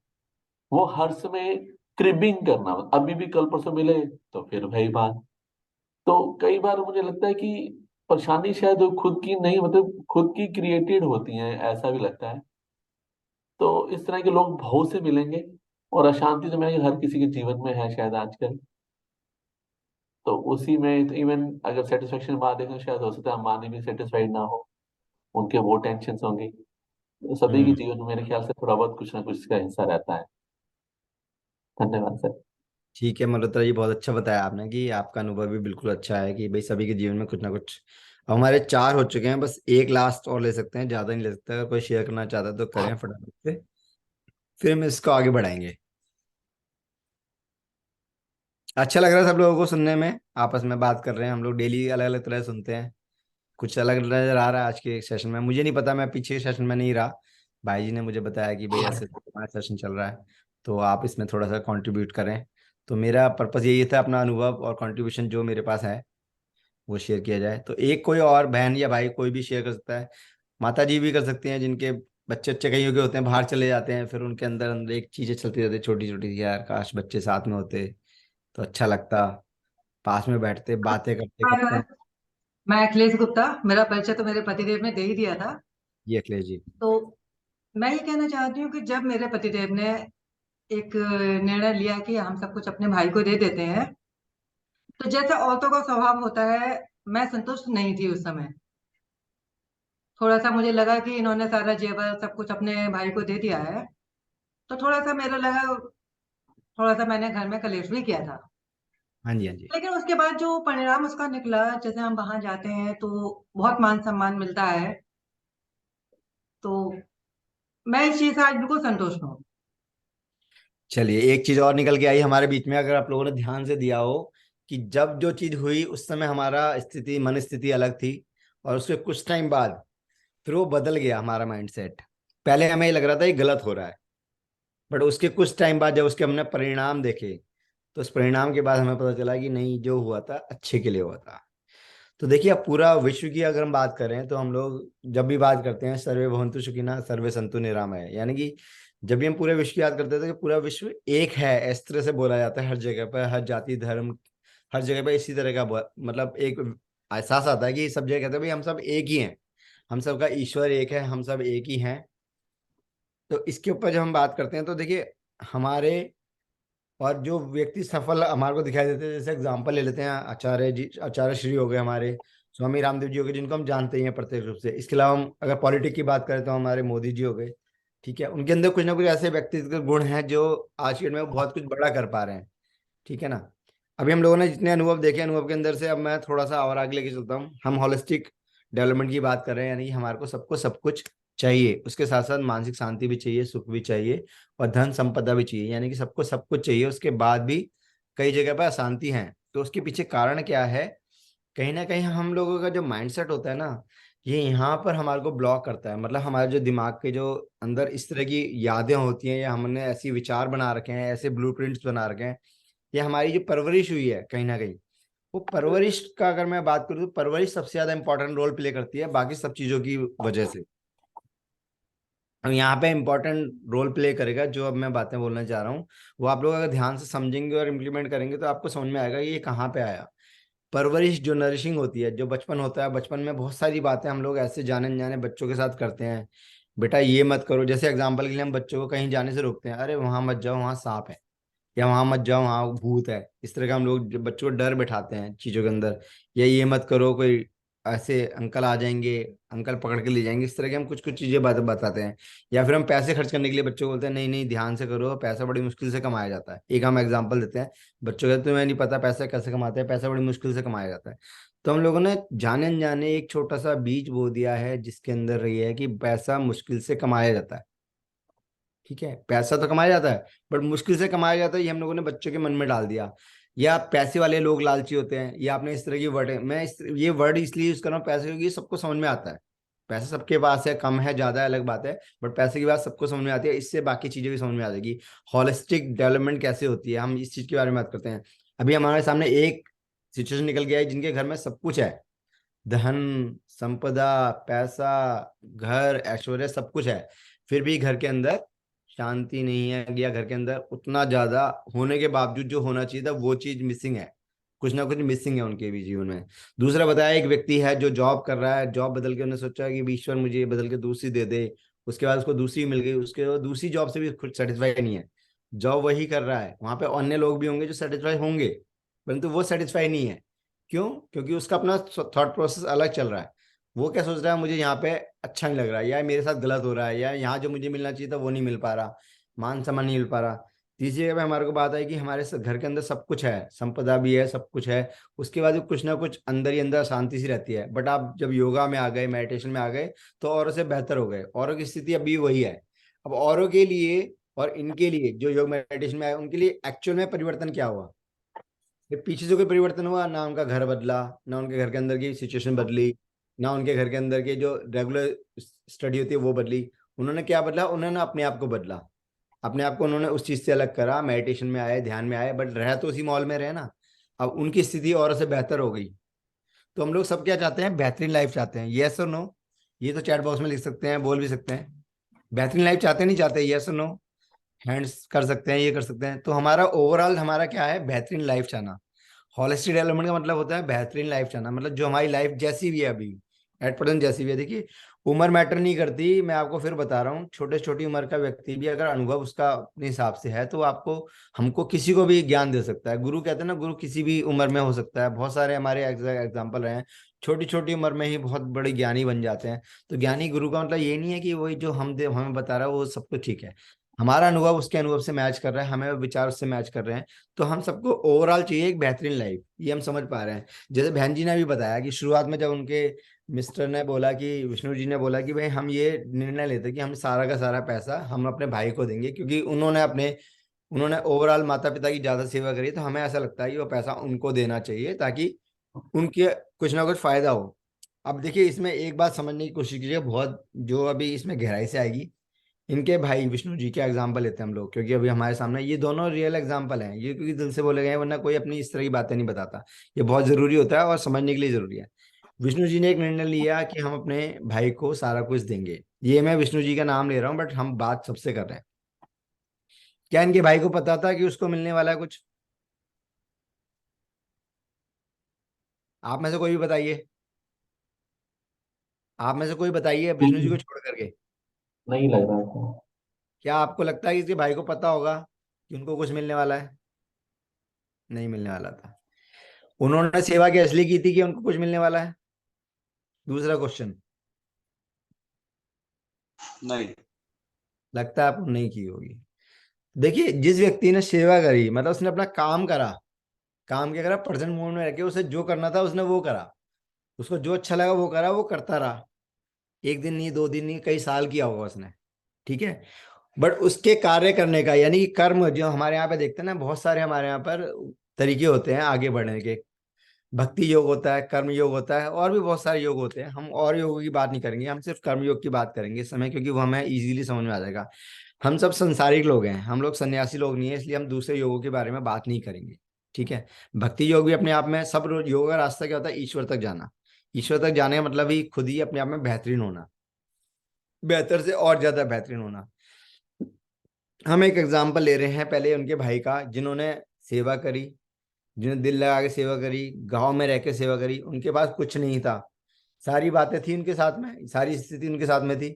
वो हर समय क्रिबिंग करना। अभी भी कल परसों मिले तो फिर वही बात। तो कई बार मुझे लगता है कि परेशानी शायद वो खुद की नहीं, मतलब खुद की क्रिएटेड होती हैं, ऐसा भी लगता है। तो इस तरह के लोग बहुत से मिलेंगे। और अशांति तो मैं हर किसी के जीवन में है शायद आजकल। तो उसी में तो इवन अगर सेटिस्फेक्शन बात देखें, शायद हो सकता है अंबानी भी सेटिस्फाइड ना हो, उनके वो टेंशन होंगी। तो सभी के हम्म। जीवन में मेरे ख्याल से थोड़ा बहुत कुछ ना कुछ इसका हिस्सा रहता है। धन्यवाद सर। ठीक है मल्होत्रा जी, बहुत अच्छा बताया आपने कि आपका अनुभव भी बिल्कुल अच्छा है कि भाई सभी के जीवन में कुछ ना कुछ। अब हमारे 4 हो चुके हैं, बस एक लास्ट और ले सकते हैं, ज्यादा नहीं ले सकते। अगर कोई शेयर करना चाहता है तो करें फटाफट से, फिर हम इसको आगे बढ़ाएंगे। अच्छा लग रहा है सब लोगों को सुनने में, आपस में बात कर रहे हैं हम लोग, डेली अलग अलग तरह सुनते हैं। कुछ अलग नजर आ रहा है आज के सेशन में, मुझे नहीं पता, मैं पीछे सेशन में नहीं रहा। भाई जी ने मुझे बताया कि भाई ऐसे हमारा सेशन चल रहा है, तो आप इसमें थोड़ा सा कंट्रीब्यूट करें। तो मेरा पर्पस यही था, अपना अनुभव और कंट्रीब्यूशन जो मेरे पास है वो शेयर किया जाए। तो एक कोई और बहन या भाई कोई भी शेयर कर सकता है। माता जी भी कर सकती हैं जिनके बच्चे अच्छे कहीं के होते हैं, बाहर चले जाते हैं, फिर उनके अंदर अंदर एक चीजें चलती रहती है छोटी छोटी, यार काश बच्चे साथ में होते तो अच्छा लगता, पास में बैठते बातें करते करते। हाय, मैं अखिलेश गुप्ता। मेरा परिचय तो मेरे पतिदेव ने दे ही दिया था। जी अखिलेश जी। तो मैं ये कहना चाहती हूँ कि जब मेरे पतिदेव ने एक निर्णय लिया कि हम सब कुछ अपने भाई को दे देते हैं, तो जैसे औरतों का स्वभाव होता है, मैं संतुष्ट नहीं थी उस समय। थोड़ा सा मुझे लगा कि इन्होंने सारा जेवर सब कुछ अपने भाई को दे दिया है, तो थोड़ा सा मेरा लगा, थोड़ा सा मैंने घर में कलेश भी किया था। हाँ जी हाँ जी। लेकिन उसके बाद जो परिणाम उसका निकला, जैसे हम वहां जाते हैं तो बहुत मान सम्मान मिलता है। तो मैं इस चीज से आज बिल्कुल संतुष्ट हूँ। चलिए, एक चीज और निकल के आई हमारे बीच में, अगर आप लोगों ने ध्यान से दिया हो कि जब जो चीज हुई उस समय हमारा स्थिति, मन स्थिति अलग थी, और उसके कुछ टाइम बाद फिर वो बदल गया हमारा माइंडसेट। पहले हमें लग रहा था ये गलत हो रहा है, बट उसके कुछ टाइम बाद जब उसके हमने परिणाम देखे, तो उस परिणाम के बाद हमें पता चला कि नहीं, जो हुआ था अच्छे के लिए हुआ था। तो देखिए, अब पूरा विश्व की अगर हम बात करें तो हम लोग जब भी बात करते हैं सर्वे भवन्तु सुखिनः सर्वे सन्तु निरामय, यानी कि जब भी हम पूरे विश्व की याद करते हैं तो पूरा विश्व एक है, इस तरह से बोला जाता है हर जगह पर, हर जाति धर्म, हर जगह पर इसी तरह का मतलब एक एहसास आता है कि सब जगह कहते हैं भाई हम सब एक ही हैं, हम सबका ईश्वर एक है, हम सब एक ही हैं। तो इसके ऊपर जब हम बात करते हैं तो देखिए, हमारे और जो व्यक्ति सफल हमारे को दिखाई देते हैं, जैसे एग्जाम्पल ले लेते हैं आचार्य जी, आचार्य श्री हो गए हमारे, स्वामी रामदेव जी हो गए, जिनको हम जानते ही हैं प्रत्यक्ष रूप से। इसके अलावा हम अगर पॉलिटिक्स की बात करें तो हमारे मोदी जी हो गए। ठीक है, उनके अंदर कुछ ना कुछ ऐसे व्यक्तिगत गुण हैं जो आज की डेट में वो बहुत कुछ बड़ा कर पा रहे हैं। ठीक है ना। अभी हम लोगों ने जितने अनुभव देखे, अनुभव के अंदर से अब मैं थोड़ा सा और आगे लेके चलता हूँ। हम होलिस्टिक डेवलपमेंट की बात कर रहे हैं, यानी कि हमारे को सबको सब कुछ चाहिए, उसके साथ साथ मानसिक शांति भी चाहिए, सुख भी चाहिए, और धन संपदा भी चाहिए, यानी कि सबको सब कुछ चाहिए। उसके बाद भी कई जगह पर अशांति है, तो उसके पीछे कारण क्या है? कहीं ना कहीं हम लोगों का जो माइंडसेट होता है ना, ये यहाँ पर हमारे को ब्लॉक करता है। मतलब हमारे जो दिमाग के जो अंदर इस तरह की यादें होती हैं, या हमने ऐसी विचार बना रखे हैं, ऐसे ब्लूप्रिंट्स बना रखे हैं, या हमारी जो परवरिश हुई है कहीं ना कहीं, वो परवरिश का अगर मैं बात करूँ तो परवरिश सबसे ज्यादा इंपॉर्टेंट रोल प्ले करती है बाकी सब चीजों की वजह से। अब यहाँ पे इंपॉर्टेंट रोल प्ले करेगा जो अब मैं बातें बोलना चाह रहा हूँ, वो आप लोग अगर ध्यान से समझेंगे और इम्प्लीमेंट करेंगे तो आपको समझ में आएगा कि ये कहाँ पे आया। परवरिश जो नरिशिंग होती है, जो बचपन होता है, बचपन में बहुत सारी बातें हम लोग ऐसे जाने अनजाने बच्चों के साथ करते हैं। बेटा ये मत करो, जैसे एग्जाम्पल के लिए हम बच्चों को कहीं जाने से रोकते हैं, अरे वहां मत जाओ वहां सांप है, या वहां मत जाओ वहां भूत है। इस तरह का हम लोग बच्चों को डर बैठाते हैं चीजों के अंदर। या ये मत करो, कोई ऐसे अंकल आ जाएंगे, अंकल पकड़ के ले जाएंगे, इस तरह की हम कुछ कुछ चीजें बताते हैं। या फिर हम पैसे खर्च करने के लिए बच्चों को बोलते हैं नहीं नहीं ध्यान से करो, पैसा बड़ी मुश्किल से कमाया जाता है। एक हम एग्जाम्पल देते हैं, बच्चों को तुम्हें नहीं पता पैसा कैसे कमाते हैं, पैसा बड़ी मुश्किल से कमाया जाता है। तो हम लोगों ने जाने अनजाने एक छोटा सा बीज बो दिया है जिसके अंदर ये है कि पैसा मुश्किल से कमाया जाता है। ठीक है, पैसा तो कमाया जाता है, बट मुश्किल से कमाया जाता है, ये हम लोगों ने बच्चों के मन में डाल दिया। या पैसे वाले लोग लालची होते हैं, या आपने इस तरह की वर्ड, ये वर्ड इसलिए यूज कर रहा हूँ पैसे, क्योंकि सबको समझ में आता है। पैसा सबके पास है, कम है ज्यादा है अलग बात है, बट पैसे की बात सबको समझ में आती है, इससे बाकी चीजें भी समझ में आ जाएगी। होलिस्टिक डेवलपमेंट कैसे होती है, हम इस चीज के बारे में बात करते हैं। अभी हमारे सामने एक सिचुएशन निकल गया है जिनके घर में सब कुछ है, धन संपदा, पैसा, घर, ऐश्वर्य, सब कुछ है, फिर भी घर के अंदर शांति नहीं है, या घर के अंदर उतना ज्यादा होने के बावजूद जो होना चाहिए था वो चीज मिसिंग है, कुछ ना कुछ मिसिंग है उनके भी जीवन में। दूसरा बताया, एक व्यक्ति है जो जॉब कर रहा है, जॉब बदल के उन्होंने सोचा कि ईश्वर मुझे ये बदल के दूसरी दे दे, उसके बाद उसको दूसरी मिल गई, उसके बाद दूसरी जॉब से भी खुद सेटिस्फाई नहीं है, जॉब वही कर रहा है, वहां पे अन्य लोग भी होंगे जो सेटिस्फाई होंगे, परंतु वो सेटिस्फाई नहीं है। क्यों? क्योंकि उसका अपना थॉट प्रोसेस अलग चल रहा है। वो क्या सोच रहा है, मुझे यहाँ पे अच्छा नहीं लग रहा है, या मेरे साथ गलत हो रहा है, या यहाँ जो मुझे मिलना चाहिए था वो नहीं मिल पा रहा, मान सम्मान नहीं मिल पा रहा। तीसरी जगह पे हमारे को बात है कि हमारे घर के अंदर सब कुछ है, संपदा भी है, सब कुछ है, उसके बाद भी कुछ ना कुछ अंदर ही अंदर शांति सी रहती है। बट आप जब योगा में आ गए, मेडिटेशन में आ गए, तो औरों से बेहतर हो गए, औरों की स्थिति अभी वही है। अब औरों के लिए और इनके लिए जो योग मेडिटेशन में आए, उनके लिए एक्चुअल में परिवर्तन क्या हुआ? ये पीछे जो कोई परिवर्तन हुआ ना, उनका घर बदला, ना उनके घर के अंदर की सिचुएशन बदली, ना उनके घर के अंदर के जो रेगुलर स्टडी होती है वो बदली। उन्होंने क्या बदला? उन्होंने अपने आप को बदला, अपने आप को उन्होंने उस चीज से अलग करा, मेडिटेशन में आए, ध्यान में आए, बट रह तो उसी मॉल में रहे ना। अब उनकी स्थिति और से बेहतर हो गई। तो हम लोग सब क्या चाहते हैं? बेहतरीन लाइफ चाहते हैं, यस और नो? ये तो चैट बॉक्स में लिख सकते हैं, बोल भी सकते हैं। बेहतरीन लाइफ चाहते हैं, नहीं चाहते? यस और नो? हैंड्स कर सकते हैं, ये कर सकते हैं। तो हमारा ओवरऑल हमारा क्या है? बेहतरीन लाइफ चाहना। होलिस्टिक डेवलपमेंट का मतलब होता है बेहतरीन लाइफ चाहना, मतलब जो हमारी लाइफ जैसी भी है अभी एट प्रेजेंट, जैसी भी है। देखिए, उम्र मैटर नहीं करती, मैं आपको फिर बता रहा हूँ, छोटे छोटी उम्र का व्यक्ति भी अगर अनुभव उसका अपने हिसाब से है तो आपको, हमको, किसी को भी ज्ञान दे सकता है। गुरु कहते हैं ना, गुरु किसी भी उम्र में हो सकता है। बहुत सारे हमारे एग्जाम्पल रहे हैं, छोटी छोटी उम्र में ही बहुत बड़े ज्ञानी बन जाते हैं। तो ज्ञानी गुरु का मतलब ये नहीं है कि वही जो हमें बता रहा है वो सब कुछ ठीक है। हमारा अनुभव उसके अनुभव से मैच कर रहा है, हमें विचार उससे मैच कर रहे हैं। तो हम सबको ओवरऑल चाहिए एक बेहतरीन लाइफ, ये हम समझ पा रहे हैं। जैसे बहन जी ने भी बताया कि शुरुआत में जब उनके मिस्टर ने बोला कि विष्णु जी ने बोला कि भाई हम ये निर्णय लेते कि हम सारा का सारा पैसा हम अपने भाई को देंगे, क्योंकि उन्होंने ओवरऑल माता पिता की ज्यादा सेवा करी, तो हमें ऐसा लगता है कि वो पैसा उनको देना चाहिए ताकि उनके कुछ ना कुछ फायदा हो। अब देखिए, इसमें एक बात समझने की कोशिश कीजिए बहुत, जो अभी इसमें गहराई से आएगी। इनके भाई विष्णु जी के एग्जाम्पल लेते हैं हम लोग, क्योंकि अभी हमारे सामने ये दोनों रियल एग्जाम्पल हैं, ये क्योंकि दिल से बोले गए हैं, वरना कोई अपनी इस तरह की बातें नहीं बताता। ये बहुत जरूरी होता है और समझने के लिए जरूरी है। विष्णु जी ने एक निर्णय लिया कि हम अपने भाई को सारा कुछ देंगे। ये मैं विष्णु जी का नाम ले रहा हूँ, बट हम बात सबसे कर रहे हैं। क्या इनके भाई को पता था कि उसको मिलने वाला है कुछ? आप में से कोई भी बताइए, आप में से कोई बताइए विष्णु जी को छोड़ करके। नहीं लग रहा था। क्या आपको लगता है कि इसके भाई को पता होगा कि उनको कुछ मिलने वाला है? नहीं मिलने वाला था। उन्होंने सेवा क्या इसलिए की थी कि उनको कुछ मिलने वाला है? दूसरा क्वेश्चन। नहीं। लगता है आपको नहीं की होगी। देखिए, जिस व्यक्ति ने सेवा करी, मतलब उसने अपना काम करा, काम क्या करा, प्रेजेंट मोड में रह के उसे जो करना था उसने वो करा, उसको जो अच्छा लगा वो करा, वो करता रहा। एक दिन नहीं, 2 दिन नहीं, कई साल किया होगा उसने। ठीक है। बट उसके कार्य करने का, यानी कि कर्म, जो हमारे यहाँ पे देखते हैं ना, बहुत सारे हमारे यहाँ पर तरीके होते हैं आगे बढ़ने के। भक्ति योग होता है, कर्म योग होता है, और भी बहुत सारे योग होते हैं। हम और योगों की बात नहीं करेंगे, हम सिर्फ कर्म योग की बात करेंगे इस समय, क्योंकि वो हमें इजीली समझ में आ जाएगा। हम सब संसारिक लोग हैं, हम लोग सन्यासी लोग नहीं है, इसलिए हम दूसरे योगों के बारे में बात नहीं करेंगे। ठीक है। भक्ति योग भी अपने आप में, सब योग का रास्ता क्या होता है? ईश्वर तक जाना। ईश्वर तक जाने का मतलब ही खुद ही अपने आप में बेहतरीन होना, बेहतर से और ज्यादा बेहतरीन होना। हम एक एग्जाम्पल ले रहे हैं पहले उनके भाई का, जिन्होंने सेवा करी, जिन्होंने दिल लगा के सेवा करी, गांव में रह के सेवा करी। उनके पास कुछ नहीं था, सारी बातें थी उनके साथ में, सारी स्थिति उनके साथ में थी,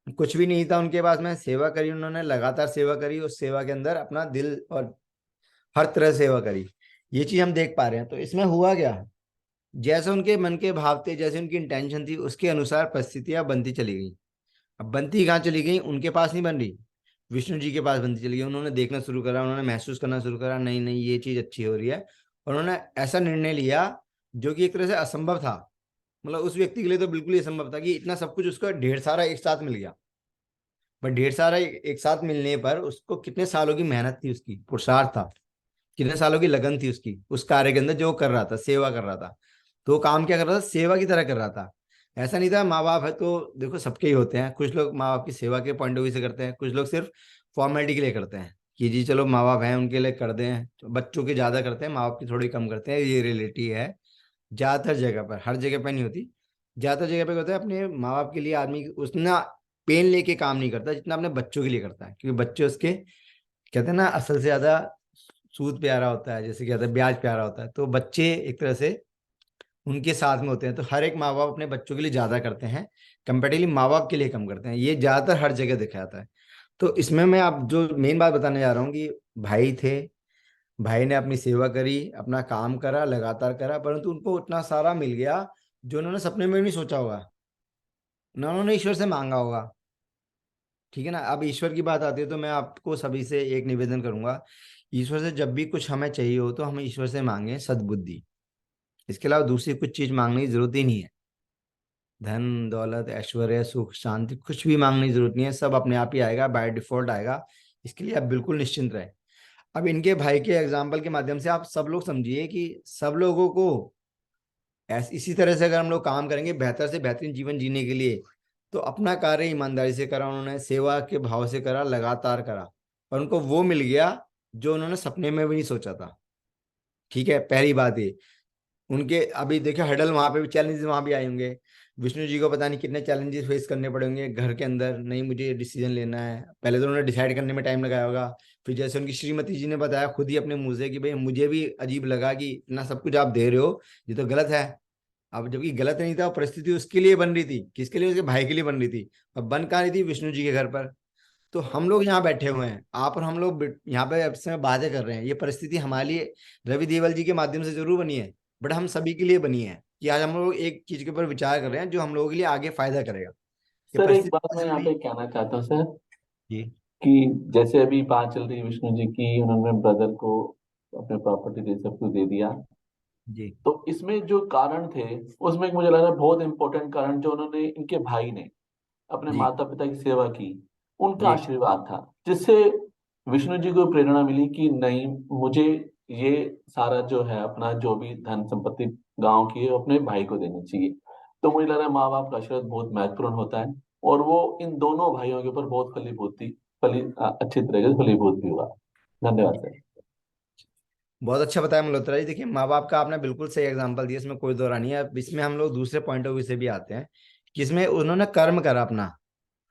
कुछ भी नहीं था उनके पास में। सेवा करी उन्होंने, लगातार सेवा करी, उस सेवा के अंदर अपना दिल और हर तरह सेवा करी। ये चीज हम देख पा रहे हैं। तो इसमें हुआ क्या, जैसे उनके मन के भाव थे, जैसे उनकी इंटेंशन थी, उसके अनुसार परिस्थितियां बनती चली गई। अब बनती कहाँ चली गई? उनके पास नहीं बन रही, विष्णु जी के पास बनती चली गई। उन्होंने देखना शुरू करा, उन्होंने महसूस करना शुरू करा, नहीं नहीं ये चीज अच्छी हो रही है। और उन्होंने ऐसा निर्णय लिया जो कि एक तरह से असंभव था, मतलब उस व्यक्ति के लिए तो बिल्कुल ही असंभव था कि इतना सब कुछ उसको ढेर सारा एक साथ मिल गया। बट ढेर सारा एक साथ मिलने पर उसको कितने सालों की मेहनत थी, उसकी पुरुषार्थ था, कितने सालों की लगन थी उसकी उस कार्य के अंदर जो कर रहा था, सेवा कर रहा था। तो वो काम क्या कर रहा था? सेवा की तरह कर रहा था। ऐसा नहीं था, माँ बाप है तो देखो सबके ही होते हैं, कुछ लोग माँ बाप की सेवा के पॉइंट ऑफ व्यू से करते हैं, कुछ लोग सिर्फ फॉर्मेलिटी के लिए करते हैं कि जी चलो माँ बाप हैं उनके लिए कर दें। तो बच्चों की ज्यादा करते हैं, माँ बाप की थोड़ी कम करते हैं, ये रियलिटी है। ज्यादातर जगह पर, हर जगह पर नहीं होती, ज्यादातर जगह पे क्या होता है, अपने माँ बाप के लिए आदमी उतना पेन लेके काम नहीं करता जितना अपने बच्चों के लिए करता है, क्योंकि बच्चे उसके, कहते हैं ना, असल से ज्यादा सूद प्यारा होता है, जैसे कहते हैं ब्याज प्यारा होता है। तो बच्चे एक तरह से उनके साथ में होते हैं, तो हर एक माँ बाप अपने बच्चों के लिए ज्यादा करते हैं, कंपेरेटिवली माँ बाप के लिए कम करते हैं। ये ज्यादातर हर जगह देखा जाता है। तो इसमें मैं आप जो मेन बात बताने जा रहा हूँ कि भाई थे, भाई ने अपनी सेवा करी, अपना काम करा, लगातार करा, परंतु उनको उतना सारा मिल गया जो उन्होंने सपने में भी नहीं सोचा होगा, ना उन्होंने ईश्वर से मांगा होगा। ठीक है ना। अब ईश्वर की बात आती है तो मैं आपको सभी से एक निवेदन करूंगा, ईश्वर से जब भी कुछ हमें चाहिए हो तो हम ईश्वर से मांगे सद्बुद्धि। इसके अलावा दूसरी कुछ चीज मांगने की जरूरत ही नहीं है। धन दौलत ऐश्वर्य सुख शांति कुछ भी मांगने की जरूरत नहीं है, सब अपने आप ही आएगा, बाय डिफॉल्ट आएगा। इसके लिए आप बिल्कुल निश्चिंत रहे। अब इनके भाई के एग्जाम्पल के माध्यम से आप सब लोग समझिए कि सब लोगों को इसी तरह से अगर हम लोग काम करेंगे बेहतर से बेहतरीन जीवन जीने के लिए, तो अपना कार्य ईमानदारी से करा, उन्होंने सेवा के भाव से करा, लगातार करा, और उनको वो मिल गया जो उन्होंने सपने में भी नहीं सोचा था। ठीक है, पहली बात ये। उनके अभी देखिए हडल, वहां पे भी चैलेंजेस वहां भी आए होंगे। विष्णु जी को पता नहीं कितने चैलेंजेस फेस करने पड़े होंगे घर के अंदर, नहीं मुझे डिसीजन लेना है, पहले तो उन्होंने डिसाइड करने में टाइम लगाया होगा। फिर जैसे उनकी श्रीमती जी ने बताया खुद ही अपने मुंह से कि भाई मुझे भी अजीब लगा कि इतना सब कुछ आप दे रहे हो, ये तो गलत है। अब जबकि गलत नहीं था, परिस्थिति उसके लिए बन रही थी, किसके लिए? उसके भाई के लिए बन रही थी। अब बन कहाँ रही थी? विष्णु जी के घर पर। तो हम लोग यहाँ बैठे हुए हैं, आप और हम लोग यहाँ पे अब समय बातें कर रहे हैं, ये परिस्थिति हमारे लिए रवि देवल जी के माध्यम से जरूर बनी है, बट हम सभी के लिए बनी है कि आज हम लोग एक चीज के ऊपर विचार कर रहे हैं जो हम लोगों के लिए आगे फायदा करेगा। ये सर एक परिस्थिति बात मैं कैसे यहाँ बनी? पे कहना चाहता हूँ सर। जी। कि जैसे अभी बात चल रही है विष्णु जी की, उन्होंने ब्रदर को अपने प्रॉपर्टी दे सब कुछ दे दिया, जी तो इसमें जो कारण थे उसमें एक मुझे लग रहा है बहुत इंपॉर्टेंट कारण जो उन्होंने, इनके भाई ने अपने जी माता पिता की सेवा की, उनका जी आशीर्वाद था, जिससे विष्णु जी को प्रेरणा मिली कि नहीं, मुझे ये सारा जो है अपना जो भी धन संपत्ति गांव की है वो अपने भाई को देनी चाहिए। तो मुझे लग रहा है माँ बाप का आशीर्वाद बहुत महत्वपूर्ण होता है, और वो इन दोनों भाइयों के ऊपर बहुत अच्छी तरीके से फलीभूत भी हुआ। धन्यवाद सर। बहुत अच्छा बताया मल्होत्रा जी। देखिए, माँ बाप का आपने बिल्कुल सही एग्जांपल दिया, इसमें कोई दो राय नहीं है। अब इसमें हम लोग दूसरे पॉइंट ऑफ व्यू से भी आते हैं कि इसमें उन्होंने कर्म करा अपना,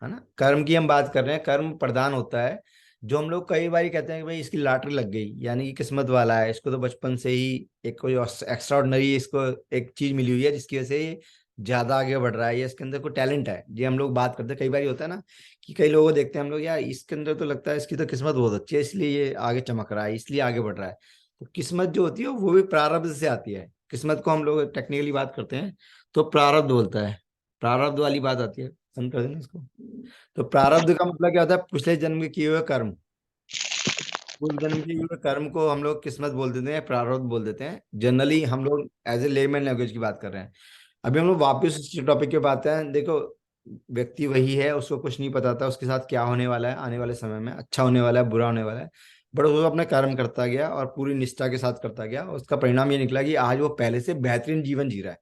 है ना। कर्म की हम बात कर रहे हैं, कर्म प्रधान होता है। जो हम लोग कई बार कहते हैं कि भाई इसकी लॉटरी लग गई, यानी कि किस्मत वाला है, इसको तो बचपन से ही एक कोई एक्स्ट्रा ऑर्डिनरी इसको एक चीज मिली हुई है जिसकी वजह से ये ज्यादा आगे बढ़ रहा है, या इसके अंदर कोई टैलेंट है। ये हम लोग बात करते हैं, कई बार होता है ना कि कई लोगों को देखते हैं हम लोग, यार इसके अंदर तो लगता है इसकी तो किस्मत बहुत अच्छी है इसलिए ये आगे चमक रहा है, इसलिए आगे बढ़ रहा है। तो किस्मत जो होती है वो भी प्रारब्ध से आती है। किस्मत को हम लोग टेक्निकली बात करते हैं तो प्रारब्ध बोलता है, प्रारब्ध वाली बात आती है, समझ देना इसको। तो प्रारब्ध का मतलब क्या होता है? पिछले जन्म के किए हुए कर्म। पूर्व जन्म के किए हुए कर्म को हम लोग किस्मत बोल देते हैं, प्रारब्ध बोल देते हैं। जनरली हम लोग एज ए लेमैन लैंग्वेज की बात कर रहे हैं। अभी हम लोग वापस उस टॉपिक पे बात हैं। देखो, व्यक्ति वही है, उसको कुछ नहीं पता था उसके साथ क्या होने वाला है आने वाले समय में, अच्छा होने वाला है बुरा होने वाला है। बट वो अपने कर्म करता गया और पूरी निष्ठा के साथ करता गया, उसका परिणाम ये निकला कि आज वो पहले से बेहतरीन जीवन जी रहा है,